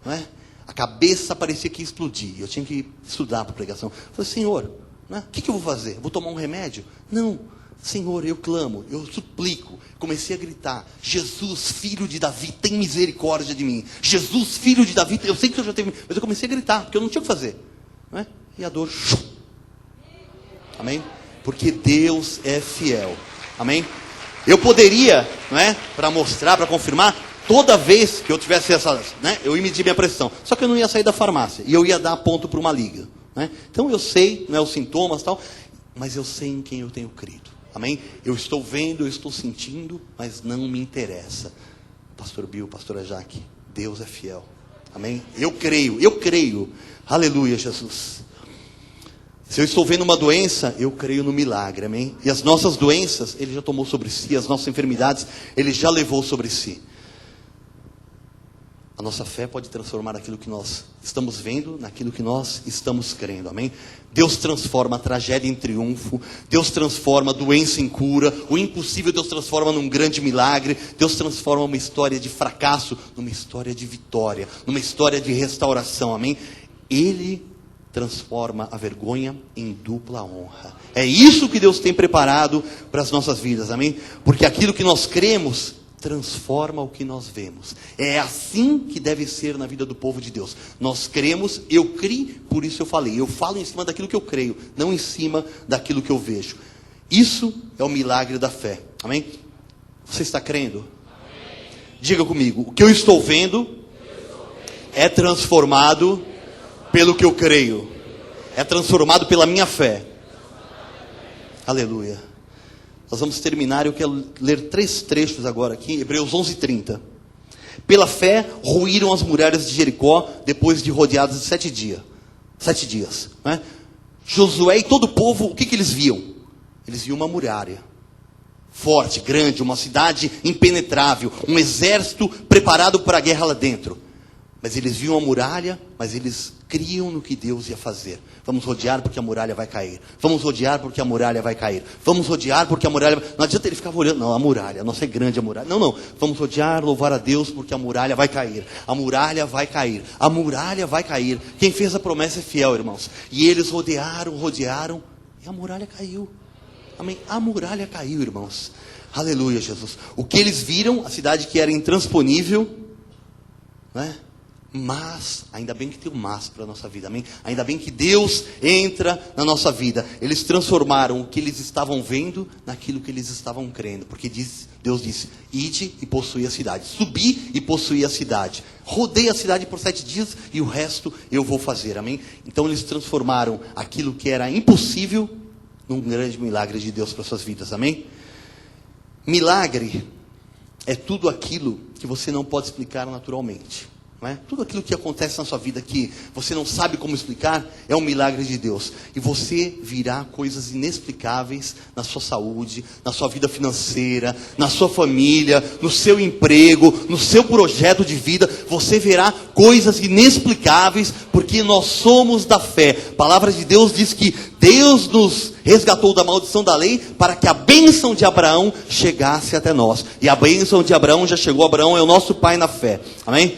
não é? A cabeça parecia que ia explodir. Eu tinha que estudar para a pregação. Eu falei, Senhor, não é? O que eu vou fazer? Vou tomar um remédio? Não, Senhor, eu clamo, eu suplico. Comecei a gritar, Jesus, filho de Davi, tem misericórdia de mim. Jesus, filho de Davi, eu sei que o Senhor já teve, mas eu comecei a gritar, porque eu não tinha o que fazer, não é? E a dor, amém? Porque Deus é fiel, amém? Eu poderia, não é, para mostrar, para confirmar, toda vez que eu tivesse essas, né, eu ia medir minha pressão. Só que eu não ia sair da farmácia. E eu ia dar ponto para uma liga. Né? Então eu sei, né, os sintomas e tal. Mas eu sei em quem eu tenho crido. Amém? Eu estou vendo, eu estou sentindo, mas não me interessa. Pastor Bill, pastora Jaque, Deus é fiel. Amém? Eu creio. Aleluia, Jesus. Se eu estou vendo uma doença, eu creio no milagre, amém? E as nossas doenças, Ele já tomou sobre si, as nossas enfermidades, Ele já levou sobre si. A nossa fé pode transformar aquilo que nós estamos vendo, naquilo que nós estamos crendo, amém? Deus transforma a tragédia em triunfo, Deus transforma a doença em cura, o impossível Deus transforma num grande milagre, Deus transforma uma história de fracasso numa história de vitória, numa história de restauração, amém? Ele transforma a vergonha em dupla honra. É isso que Deus tem preparado para as nossas vidas, amém? Porque aquilo que nós cremos transforma o que nós vemos. É assim que deve ser na vida do povo de Deus. Nós cremos, eu criei, por isso eu falei. Eu falo em cima daquilo que eu creio, não em cima daquilo que eu vejo. Isso é o milagre da fé, amém? Você está crendo? Amém. Diga comigo, o que eu estou vendo é transformado pelo que eu creio. É transformado pela minha fé. Aleluia. Nós vamos terminar, eu quero ler 3 trechos agora aqui, Hebreus 11:30. Pela fé, ruíram as muralhas de Jericó, depois de rodeadas de 7 dias. 7 dias, né? Josué e todo o povo, o que eles viam? Eles viam uma muralha. Forte, grande, uma cidade impenetrável, um exército preparado para a guerra lá dentro. Mas eles viam a muralha, mas eles criam no que Deus ia fazer. Vamos rodear porque a muralha vai cair. Vamos rodear porque a muralha vai cair. Vamos rodear porque a muralha... Não adianta ele ficar olhando, não, a muralha, nossa é grande a muralha. Não, vamos rodear, louvar a Deus porque a muralha vai cair. A muralha vai cair. A muralha vai cair. Quem fez a promessa é fiel, irmãos. E eles rodearam, e a muralha caiu. Amém? A muralha caiu, irmãos. Aleluia, Jesus. O que eles viram, a cidade que era intransponível, né? Mas, ainda bem que tem um mas para a nossa vida, amém? Ainda bem que Deus entra na nossa vida. Eles transformaram o que eles estavam vendo naquilo que eles estavam crendo. Porque Deus disse, ide e possuí a cidade. Subi e possuí a cidade. Rodei a cidade por 7 dias e o resto eu vou fazer, amém? Então eles transformaram aquilo que era impossível num grande milagre de Deus para suas vidas, amém? Milagre é tudo aquilo que você não pode explicar naturalmente. Não é? Tudo aquilo que acontece na sua vida que você não sabe como explicar é um milagre de Deus. E você virá coisas inexplicáveis na sua saúde, na sua vida financeira, na sua família, no seu emprego, no seu projeto de vida. Você verá coisas inexplicáveis porque nós somos da fé. A palavra de Deus diz que Deus nos resgatou da maldição da lei para que a bênção de Abraão chegasse até nós. E a bênção de Abraão já chegou. Abraão é o nosso pai na fé. Amém?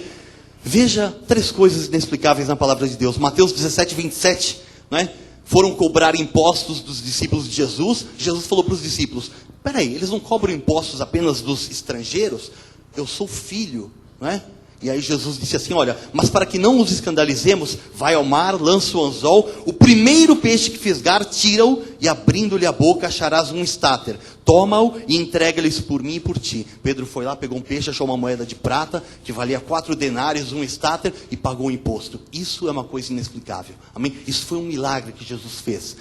Veja 3 coisas inexplicáveis na palavra de Deus. Mateus 17, 27, né? Foram cobrar impostos dos discípulos de Jesus. Jesus falou para os discípulos, peraí, eles não cobram impostos apenas dos estrangeiros? Eu sou filho, não é? E aí Jesus disse assim, olha, mas para que não os escandalizemos, vai ao mar, lança o anzol, o primeiro peixe que fisgar, tira-o, e abrindo-lhe a boca, acharás um estáter. Toma-o e entrega-lhes por mim e por ti. Pedro foi lá, pegou um peixe, achou uma moeda de prata, que valia 4 denários, um estáter, e pagou o imposto. Isso é uma coisa inexplicável, amém? Isso foi um milagre que Jesus fez.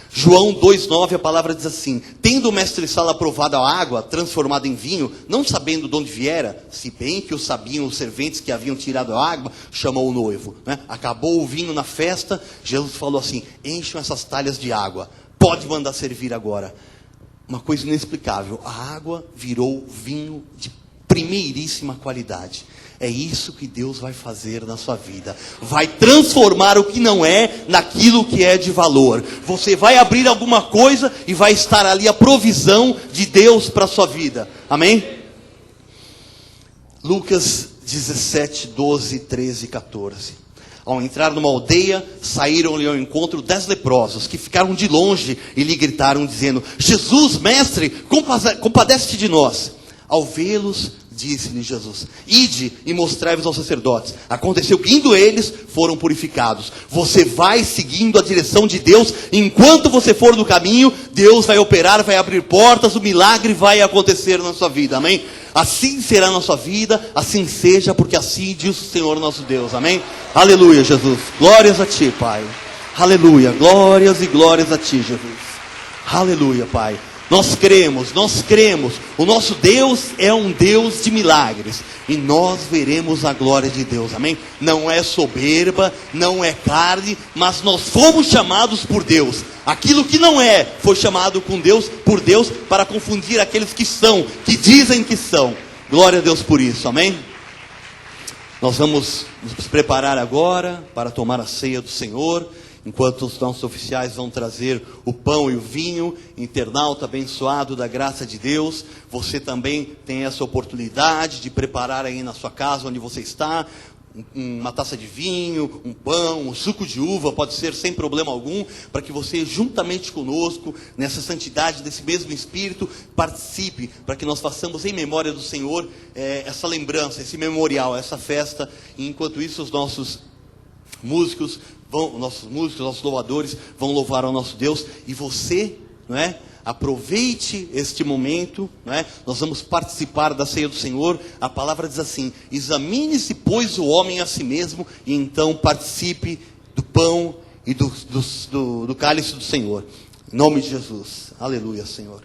João 2,9, a palavra diz assim, tendo o mestre-sala provado a água, transformada em vinho, não sabendo de onde viera, se bem que o sabiam os serventes que haviam tirado a água, chamou o noivo, né? Acabou o vinho na festa, Jesus falou assim, encham essas talhas de água, pode mandar servir agora. Uma coisa inexplicável, a água virou vinho de primeiríssima qualidade. É isso que Deus vai fazer na sua vida. Vai transformar o que não é naquilo que é de valor. Você vai abrir alguma coisa e vai estar ali a provisão de Deus para a sua vida. Amém? Lucas 17, 12, 13 e 14. Ao entrar numa aldeia, saíram-lhe ao encontro 10 leprosos, que ficaram de longe e lhe gritaram, dizendo, Jesus, mestre, compadece-te de nós. Ao vê-los, disse-lhe Jesus, ide e mostrai-vos aos sacerdotes. Aconteceu que indo eles, foram purificados. Você vai seguindo a direção de Deus, enquanto você for no caminho, Deus vai operar, vai abrir portas, o milagre vai acontecer na sua vida, amém? Assim será na sua vida, assim seja, porque assim diz o Senhor nosso Deus, amém? Aleluia, Jesus, glórias a Ti, Pai. Aleluia, glórias e glórias a Ti, Jesus. Aleluia, Pai. Nós cremos, o nosso Deus é um Deus de milagres, e nós veremos a glória de Deus, amém? Não é soberba, não é carne, mas nós fomos chamados por Deus. Aquilo que não é, foi chamado por Deus, para confundir aqueles que são, que dizem que são. Glória a Deus por isso, amém? Nós vamos nos preparar agora para tomar a ceia do Senhor. Enquanto os nossos oficiais vão trazer o pão e o vinho, internauta abençoado da graça de Deus, você também tem essa oportunidade de preparar aí na sua casa, onde você está, uma taça de vinho, um pão, um suco de uva, pode ser sem problema algum, para que você juntamente conosco, nessa santidade desse mesmo Espírito, participe, para que nós façamos em memória do Senhor, essa lembrança, esse memorial, essa festa. E enquanto isso os nossos músicos, nossos louvadores vão louvar ao nosso Deus, e você, não é? Aproveite este momento, não é? Nós vamos participar da ceia do Senhor. A palavra diz assim, examine-se pois o homem a si mesmo, e então participe do pão e do cálice do Senhor, em nome de Jesus, aleluia, Senhor.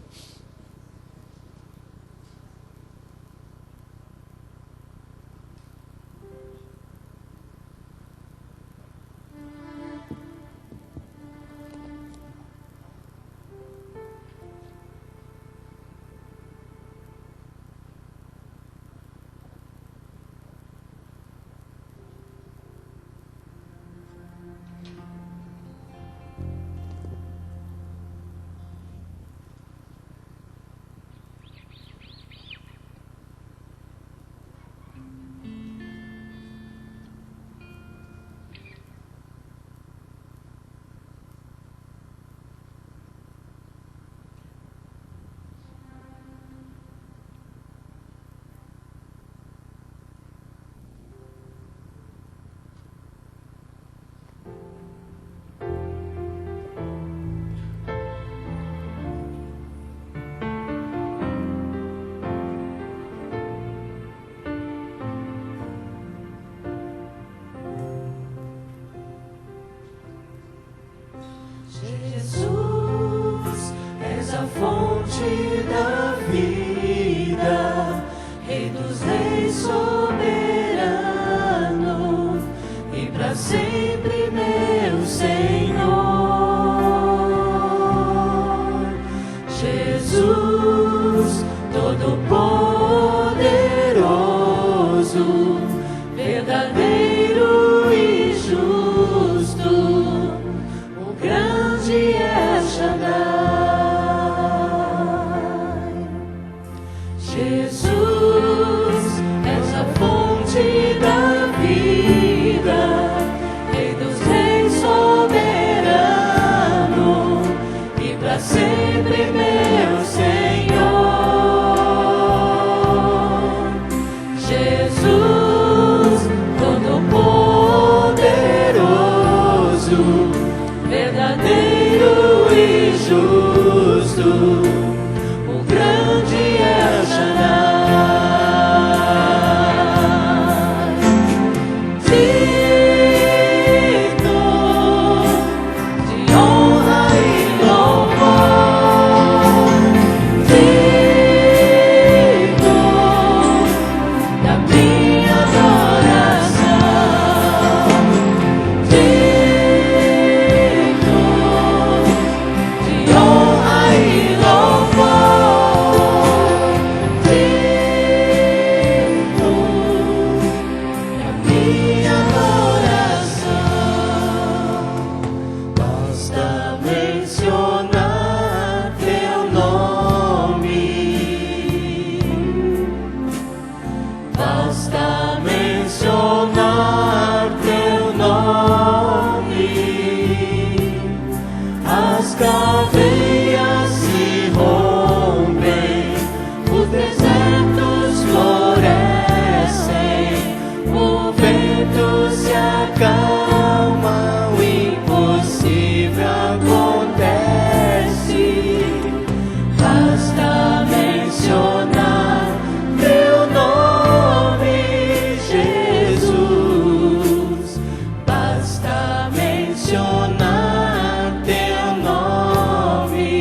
verdadeiro e justo, o grande El Shaddai. Jesus, és a fonte da vida, Rei dos reis soberano, e para sempre meu Senhor. Jesus, todo-poderoso, verdadeiro e justo, o grande El Shaddai. Digno de honra e louvor, digno da minha adoração, digno de honra e louvor, digno da minha adoração. Basta mencionar teu nome, basta mencionar teu nome, as cadeias se rompem, os desertos florescem, o vento se acalma, o impossível acontece. Basta mencionar teu nome, Jesus. Basta mencionar teu nome.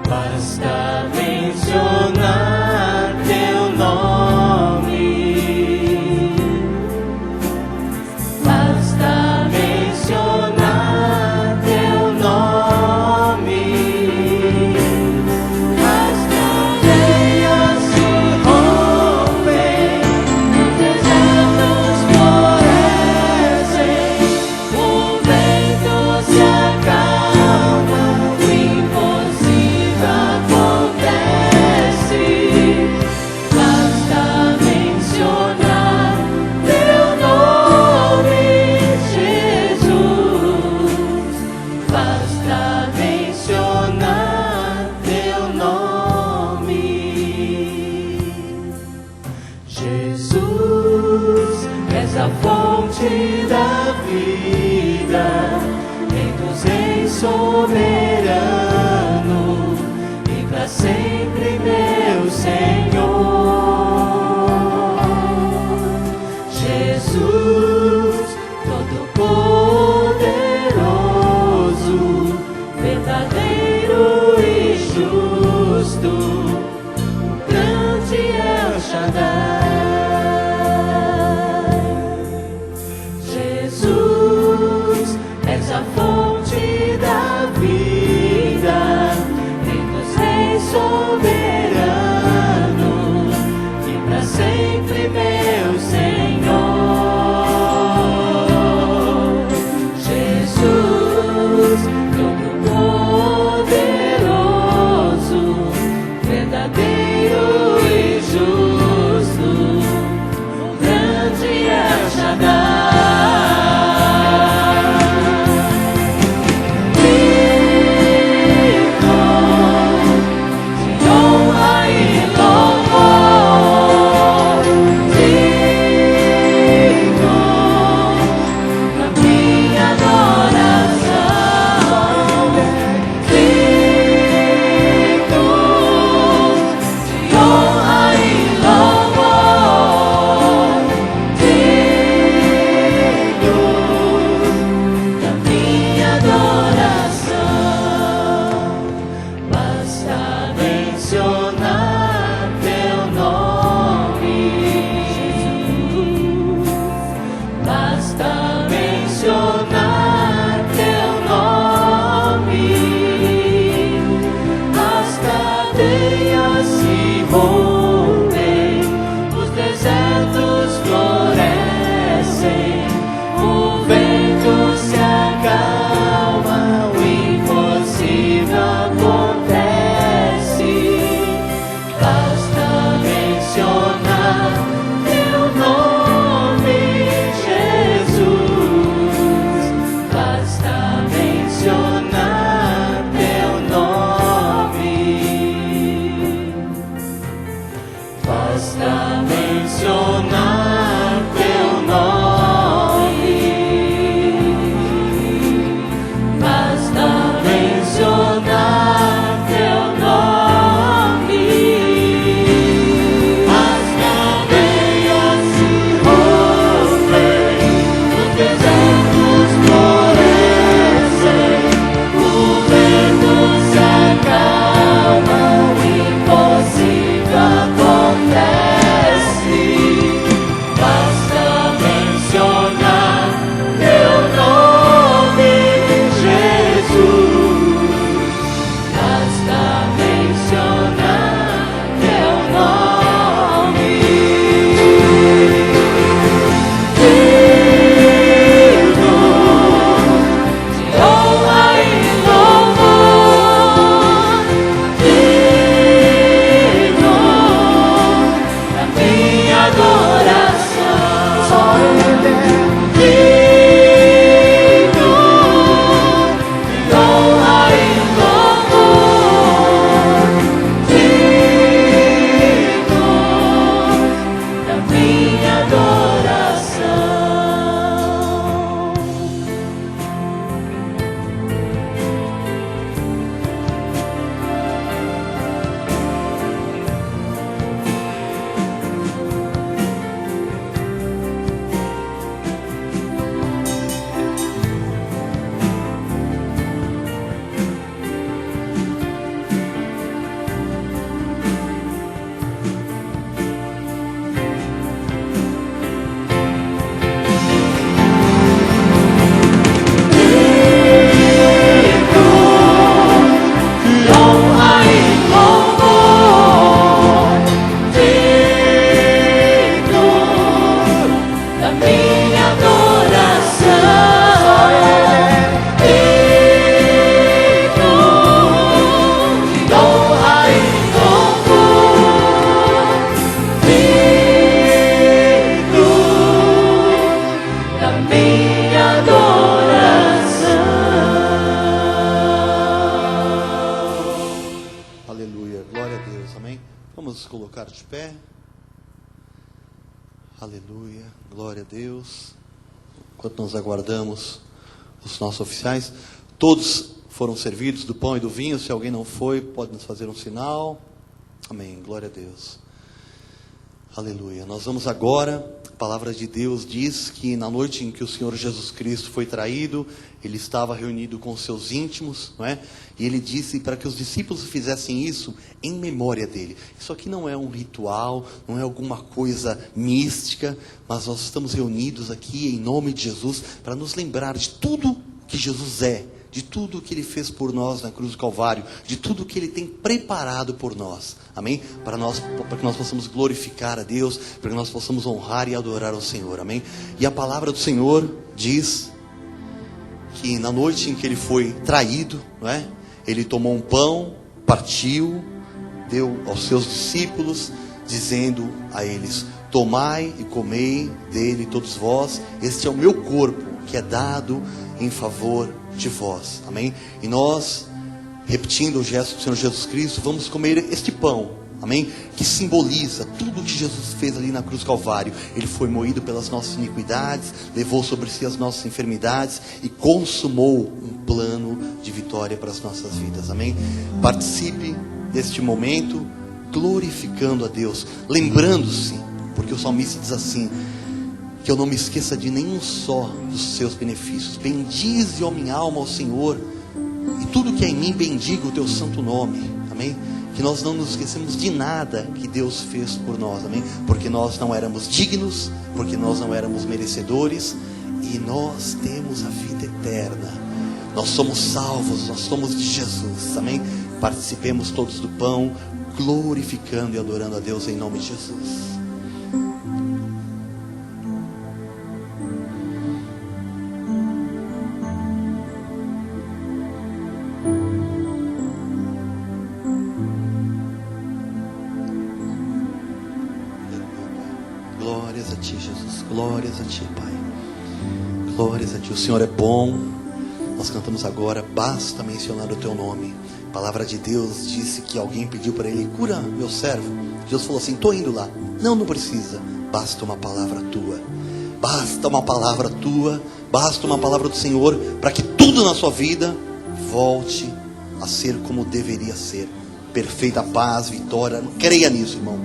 Basta mencionar teu nome. Basta mencionar teu nome. As cadeias se rompem, os desertos florescem, o vento se acalma, o impossível acontece. Basta mencionar teu nome, Jesus. Basta mencionar teu nome. Jesus, és a fonte da vida, Rei dos reis soberano, e para sempre meu Senhor. Jesus, todo-poderoso, verdadeiro e justo, o grande El Shaddai. Jesus, és a fonte da vida, Rei dos reis soberano, e para sempre meu Senhor. Jesus, todo-poderoso, verdadeiro e justo, o grande El Shaddai. Digno de honra e louvor, mencionar teu nome, basta mencionar teu nome, as cadeias se rompem, os desertos florescem, o vento se acalma, o impossível acontece. Basta mencionar teu nome, Jesus. Basta mencionar teu nome. Digno de honra e louvor, digno da minha adoração. Só Ele é digno de honra e louvor, digno da minha adoração. Honra e louvor, digno da minha adoração, digno de honra e louvor, digno da minha adoração. Aleluia, glória a Deus, amém? Vamos nos colocar de pé. Aleluia, glória a Deus. Enquanto nós aguardamos os nossos oficiais, todos foram servidos do pão e do vinho. Se alguém não foi, pode nos fazer um sinal. Amém, glória a Deus. Aleluia. Nós vamos agora, a palavra de Deus diz que na noite em que o Senhor Jesus Cristo foi traído, ele estava reunido com os seus íntimos, não é? E ele disse para que os discípulos fizessem isso em memória dele. Isso aqui não é um ritual, não é alguma coisa mística, mas nós estamos reunidos aqui em nome de Jesus para nos lembrar de tudo que Jesus é, de tudo que ele fez por nós na cruz do Calvário, de tudo que ele tem preparado por nós, amém? Para que nós possamos glorificar a Deus, para que nós possamos honrar e adorar ao Senhor, amém? E a palavra do Senhor diz que na noite em que ele foi traído, não é? Ele tomou um pão, partiu, deu aos seus discípulos, dizendo a eles: tomai e comei dele todos vós, este é o meu corpo que é dado em favor de vós, amém? E nós, repetindo o gesto do Senhor Jesus Cristo, vamos comer este pão, amém? Que simboliza tudo que Jesus fez ali na cruz do Calvário. Ele foi moído pelas nossas iniquidades, levou sobre si as nossas enfermidades e consumou um plano de vitória para as nossas vidas, amém? Participe deste momento glorificando a Deus, lembrando-se, porque o salmista diz assim: que eu não me esqueça de nenhum só dos seus benefícios. Bendize, ó minha alma, ao Senhor, e tudo que é em mim bendiga o teu santo nome, amém? Que nós não nos esquecemos de nada que Deus fez por nós, amém? Porque nós não éramos dignos, porque nós não éramos merecedores, e nós temos a vida eterna. Nós somos salvos, nós somos de Jesus, amém? Participemos todos do pão, glorificando e adorando a Deus em nome de Jesus. Glórias a Ti, Jesus. Glórias a Ti, Pai. Glórias a Ti. O Senhor é bom. Nós cantamos agora: basta mencionar o Teu nome. A palavra de Deus disse que alguém pediu para Ele: cura meu servo. Jesus falou assim: estou indo lá. Não precisa. basta uma palavra tua. Basta uma palavra tua, basta uma palavra do Senhor, para que tudo na sua vida volte a ser como deveria ser. Perfeita paz, vitória. Creia nisso, irmão.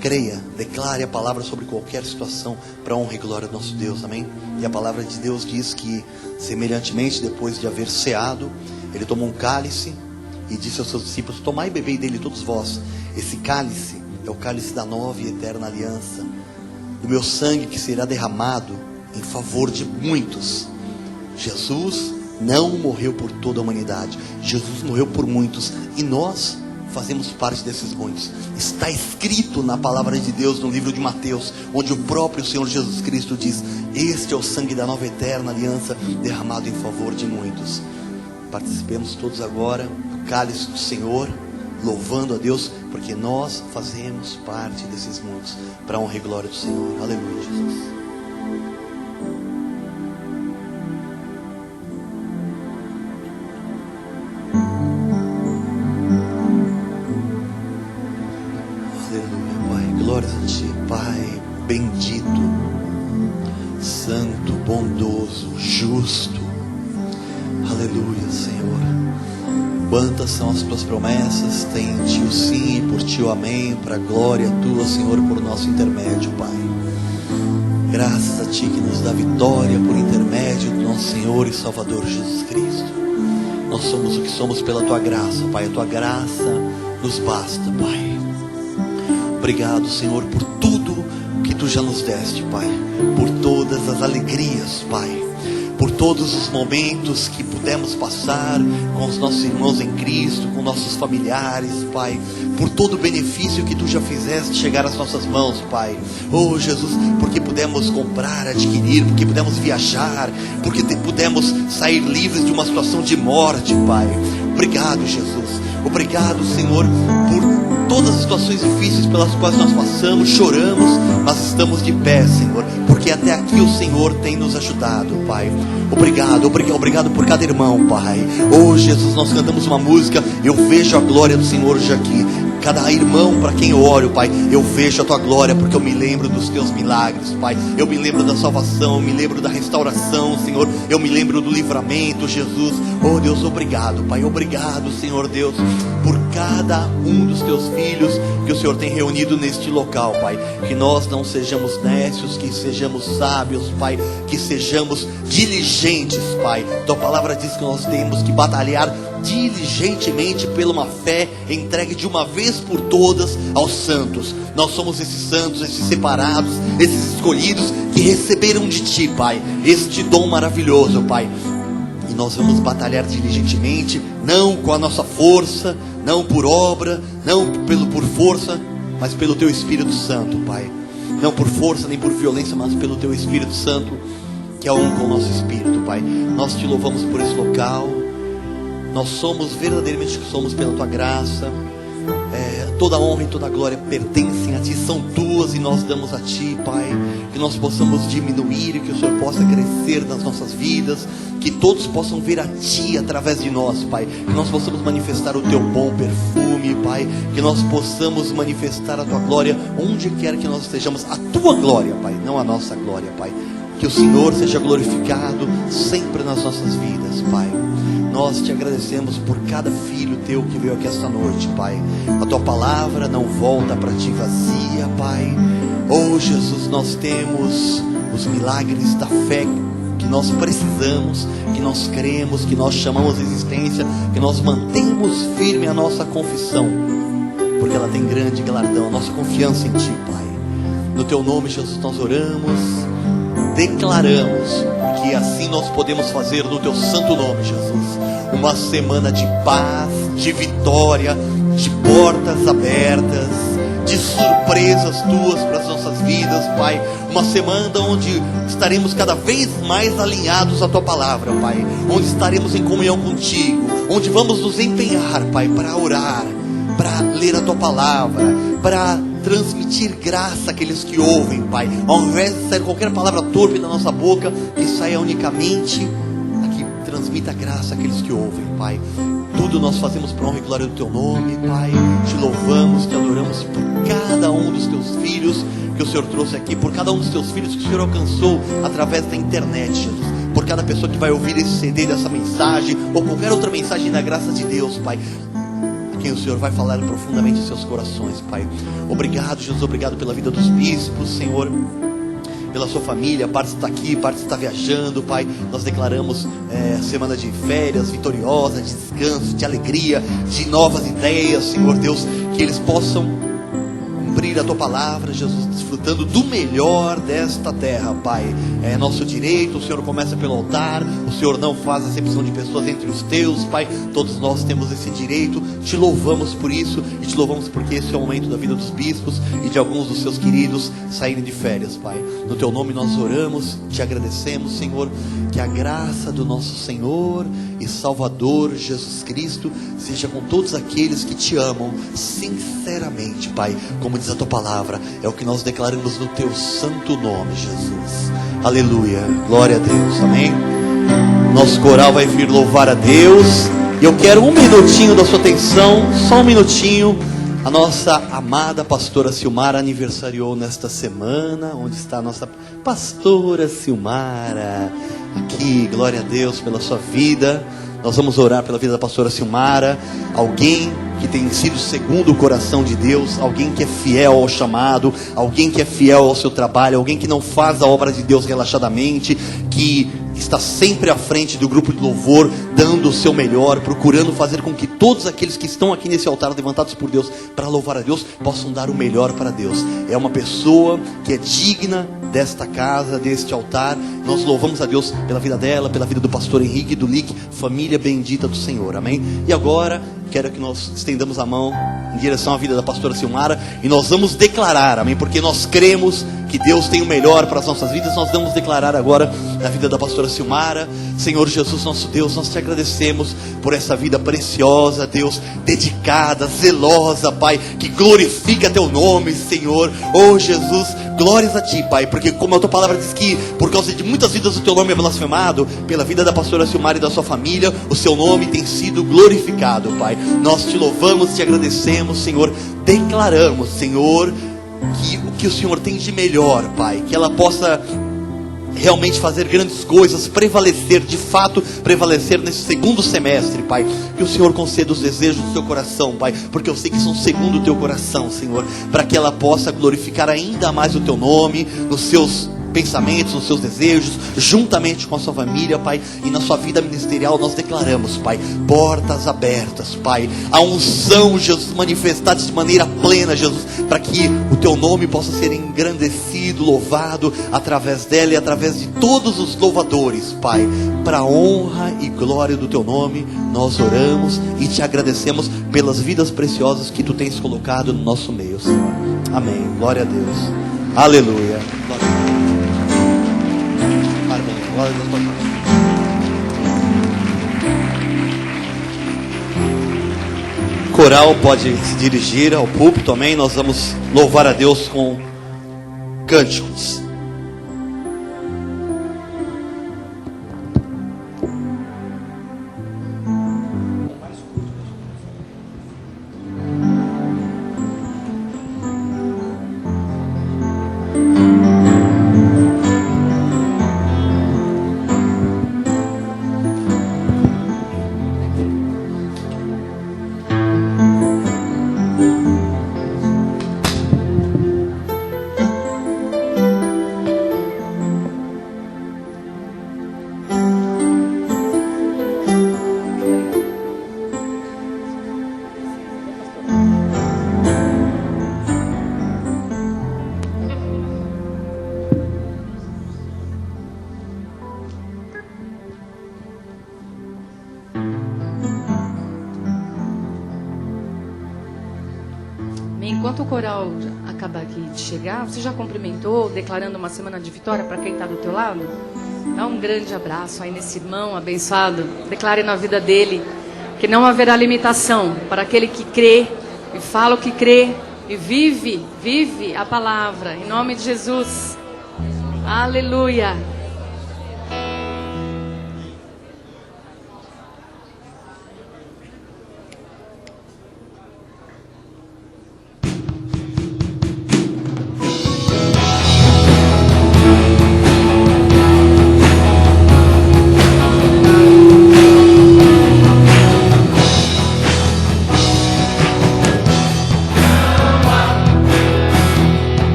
Creia, declare a palavra sobre qualquer situação, para a honra e glória do nosso Deus, amém? E a palavra de Deus diz que, semelhantemente, depois de haver ceado, ele tomou um cálice e disse aos seus discípulos: tomai e bebei dele todos vós. Esse cálice é o cálice da nova e eterna aliança, do meu sangue que será derramado em favor de muitos. Jesus não morreu por toda a humanidade, Jesus morreu por muitos, e nós fazemos parte desses muitos. Está escrito na palavra de Deus, no livro de Mateus, onde o próprio Senhor Jesus Cristo diz: este é o sangue da nova eterna aliança, derramado em favor de muitos. Participemos todos agora do cálice do Senhor, louvando a Deus, porque nós fazemos parte desses muitos, para a honra e glória do Senhor. Aleluia, Jesus. Glórias a Ti, Pai bendito, santo, bondoso, justo. Aleluia, Senhor. Quantas são as Tuas promessas? Tem em Ti o sim e por Ti o amém, para a glória Tua, Senhor, por nosso intermédio, Pai. Graças a Ti que nos dá vitória por intermédio do nosso Senhor e Salvador Jesus Cristo. Nós somos o que somos pela Tua graça, Pai. A Tua graça nos basta, Pai. Obrigado, Senhor, por tudo que Tu já nos deste, Pai. Por todas as alegrias, Pai. Por todos os momentos que pudemos passar com os nossos irmãos em Cristo, com nossos familiares, Pai. Por todo o benefício que Tu já fizeste chegar às nossas mãos, Pai. Oh, Jesus, porque pudemos comprar, adquirir, porque pudemos viajar, porque pudemos sair livres de uma situação de morte, Pai. Obrigado, Jesus. Obrigado, Senhor, por todas as situações difíceis pelas quais nós passamos, choramos, mas estamos de pé, Senhor, porque até aqui o Senhor tem nos ajudado, Pai. Obrigado por cada irmão, Pai. Oh, Jesus, nós cantamos uma música, eu vejo a glória do Senhor hoje aqui. Cada irmão para quem eu oro, Pai, eu vejo a Tua glória, porque eu me lembro dos Teus milagres, Pai. Eu me lembro da salvação, eu me lembro da restauração, Senhor. Eu me lembro do livramento, Jesus. Oh, Deus, obrigado, Pai. Obrigado, Senhor Deus, por cada um dos Teus filhos que o Senhor tem reunido neste local, Pai. Que nós não sejamos nécios, que sejamos sábios, Pai. Que sejamos diligentes, Pai. Tua palavra diz que nós temos que batalhar diligentemente pela uma fé entregue de uma vez por todas aos santos. Nós somos esses santos, esses separados, esses escolhidos que receberam de Ti, Pai, este dom maravilhoso, Pai. E nós vamos batalhar diligentemente, não com a nossa força, não por obra, não por força, mas pelo Teu Espírito Santo, Pai. Não por força nem por violência, mas pelo Teu Espírito Santo, que é um com o nosso espírito, Pai. Nós Te louvamos por esse local. Nós somos verdadeiramente o que somos pela Tua graça. Toda a honra e toda a glória pertencem a Ti, são Tuas e nós damos a Ti, Pai. Que nós possamos diminuir e que o Senhor possa crescer nas nossas vidas. Que todos possam ver a Ti através de nós, Pai. Que nós possamos manifestar o Teu bom perfume, Pai. Que nós possamos manifestar a Tua glória onde quer que nós estejamos. A Tua glória, Pai, não a nossa glória, Pai. Que o Senhor seja glorificado sempre nas nossas vidas, Pai. Nós Te agradecemos por cada filho Teu que veio aqui esta noite, Pai. A Tua palavra não volta para Ti vazia, Pai. Oh, Jesus, nós temos os milagres da fé que nós precisamos, que nós cremos, que nós chamamos a existência, que nós mantemos firme a nossa confissão, porque ela tem grande galardão, a nossa confiança em Ti, Pai. No Teu nome, Jesus, nós oramos, declaramos que assim nós podemos fazer no Teu santo nome, Jesus, uma semana de paz, de vitória, de portas abertas, de surpresas Tuas para as nossas vidas, Pai. Uma semana onde estaremos cada vez mais alinhados à Tua palavra, Pai. Onde estaremos em comunhão contigo, onde vamos nos empenhar, Pai, para orar, para ler a Tua palavra, para transmitir graça àqueles que ouvem, Pai. Ao invés de sair qualquer palavra torpe da nossa boca, que saia unicamente a que transmita graça àqueles que ouvem, Pai. Tudo nós fazemos para a honra e glória do Teu nome, Pai. Te louvamos, Te adoramos por cada um dos Teus filhos que o Senhor trouxe aqui, por cada um dos teus filhos que o Senhor alcançou através da internet, Jesus, por cada pessoa que vai ouvir esse CD dessa mensagem, ou qualquer outra mensagem da graça de Deus, Pai, quem o Senhor vai falar profundamente em seus corações, Pai. Obrigado, Jesus, obrigado pela vida dos bispos, Senhor, pela sua família. Parte está aqui, parte está viajando, Pai. Nós declaramos semana de férias vitoriosa, de descanso, de alegria, de novas ideias, Senhor Deus, que eles possam cumprir a tua palavra, Jesus, desfrutando do melhor desta terra, Pai. É nosso direito, o Senhor começa pelo altar, o Senhor não faz acepção de pessoas entre os teus, Pai. Todos nós temos esse direito. Te louvamos por isso, e te louvamos porque esse é o momento da vida dos bispos e de alguns dos seus queridos saírem de férias, Pai. No teu nome nós oramos, te agradecemos, Senhor. Que a graça do nosso Senhor e Salvador Jesus Cristo seja com todos aqueles que te amam sinceramente, Pai. Como diz a tua palavra, é o que nós declaramos no teu santo nome, Jesus. Aleluia, glória a Deus, amém. Nosso coral vai vir louvar a Deus, e eu quero um minutinho da sua atenção, só um minutinho. A nossa amada pastora Silmara aniversariou nesta semana. Onde está a nossa pastora Silmara? Aqui, glória a Deus pela sua vida. Nós vamos orar pela vida da pastora Silmara. Alguém que tem sido segundo o coração de Deus, alguém que é fiel ao chamado, alguém que é fiel ao seu trabalho, alguém que não faz a obra de Deus relaxadamente, que está sempre à frente do grupo de louvor, dando o seu melhor, procurando fazer com que todos aqueles que estão aqui nesse altar, levantados por Deus para louvar a Deus, possam dar o melhor para Deus. É uma pessoa que é digna desta casa, deste altar. Nós louvamos a Deus pela vida dela, pela vida do pastor Henrique e do Lick, família bendita do Senhor, amém? E agora, quero que nós estendamos a mão em direção à vida da pastora Silmara, e nós vamos declarar, amém? Porque nós cremos que Deus tem o melhor para as nossas vidas. Nós vamos declarar agora na vida da pastora Silmara. Senhor Jesus, nosso Deus, nós te agradecemos por essa vida preciosa, Deus, dedicada, zelosa, Pai, que glorifica teu nome, Senhor. Oh Jesus, glórias a ti, Pai, porque como a tua palavra diz que por causa de muitas vidas o teu nome é blasfemado, pela vida da pastora Silmara e da sua família, o seu nome tem sido glorificado, Pai. Nós te louvamos, te agradecemos, Senhor. Declaramos, Senhor, que o que o Senhor tem de melhor, Pai, que ela possa realmente fazer grandes coisas, prevalecer, de fato prevalecer nesse segundo semestre, Pai. Que o Senhor conceda os desejos do seu coração, Pai, porque eu sei que são segundo o teu coração, Senhor, para que ela possa glorificar ainda mais o teu nome, nos seus pensamentos, nos seus desejos, juntamente com a sua família, Pai. E na sua vida ministerial nós declaramos, Pai, portas abertas, Pai, a unção, Jesus, manifestada de maneira plena, Jesus, para que o teu nome possa ser engrandecido, louvado através dela e através de todos os louvadores, Pai. Para a honra e glória do teu nome nós oramos e te agradecemos pelas vidas preciosas que tu tens colocado no nosso meio, Senhor. Amém, glória a Deus, aleluia, glória a Deus. Coral pode se dirigir ao púlpito, amém? Nós vamos louvar a Deus com cânticos. Enquanto o coral acabar aqui de chegar, você já cumprimentou, declarando uma semana de vitória para quem está do teu lado? Dá um grande abraço aí nesse irmão abençoado. Declare na vida dele que não haverá limitação para aquele que crê e fala o que crê e vive a palavra. Em nome de Jesus. Aleluia.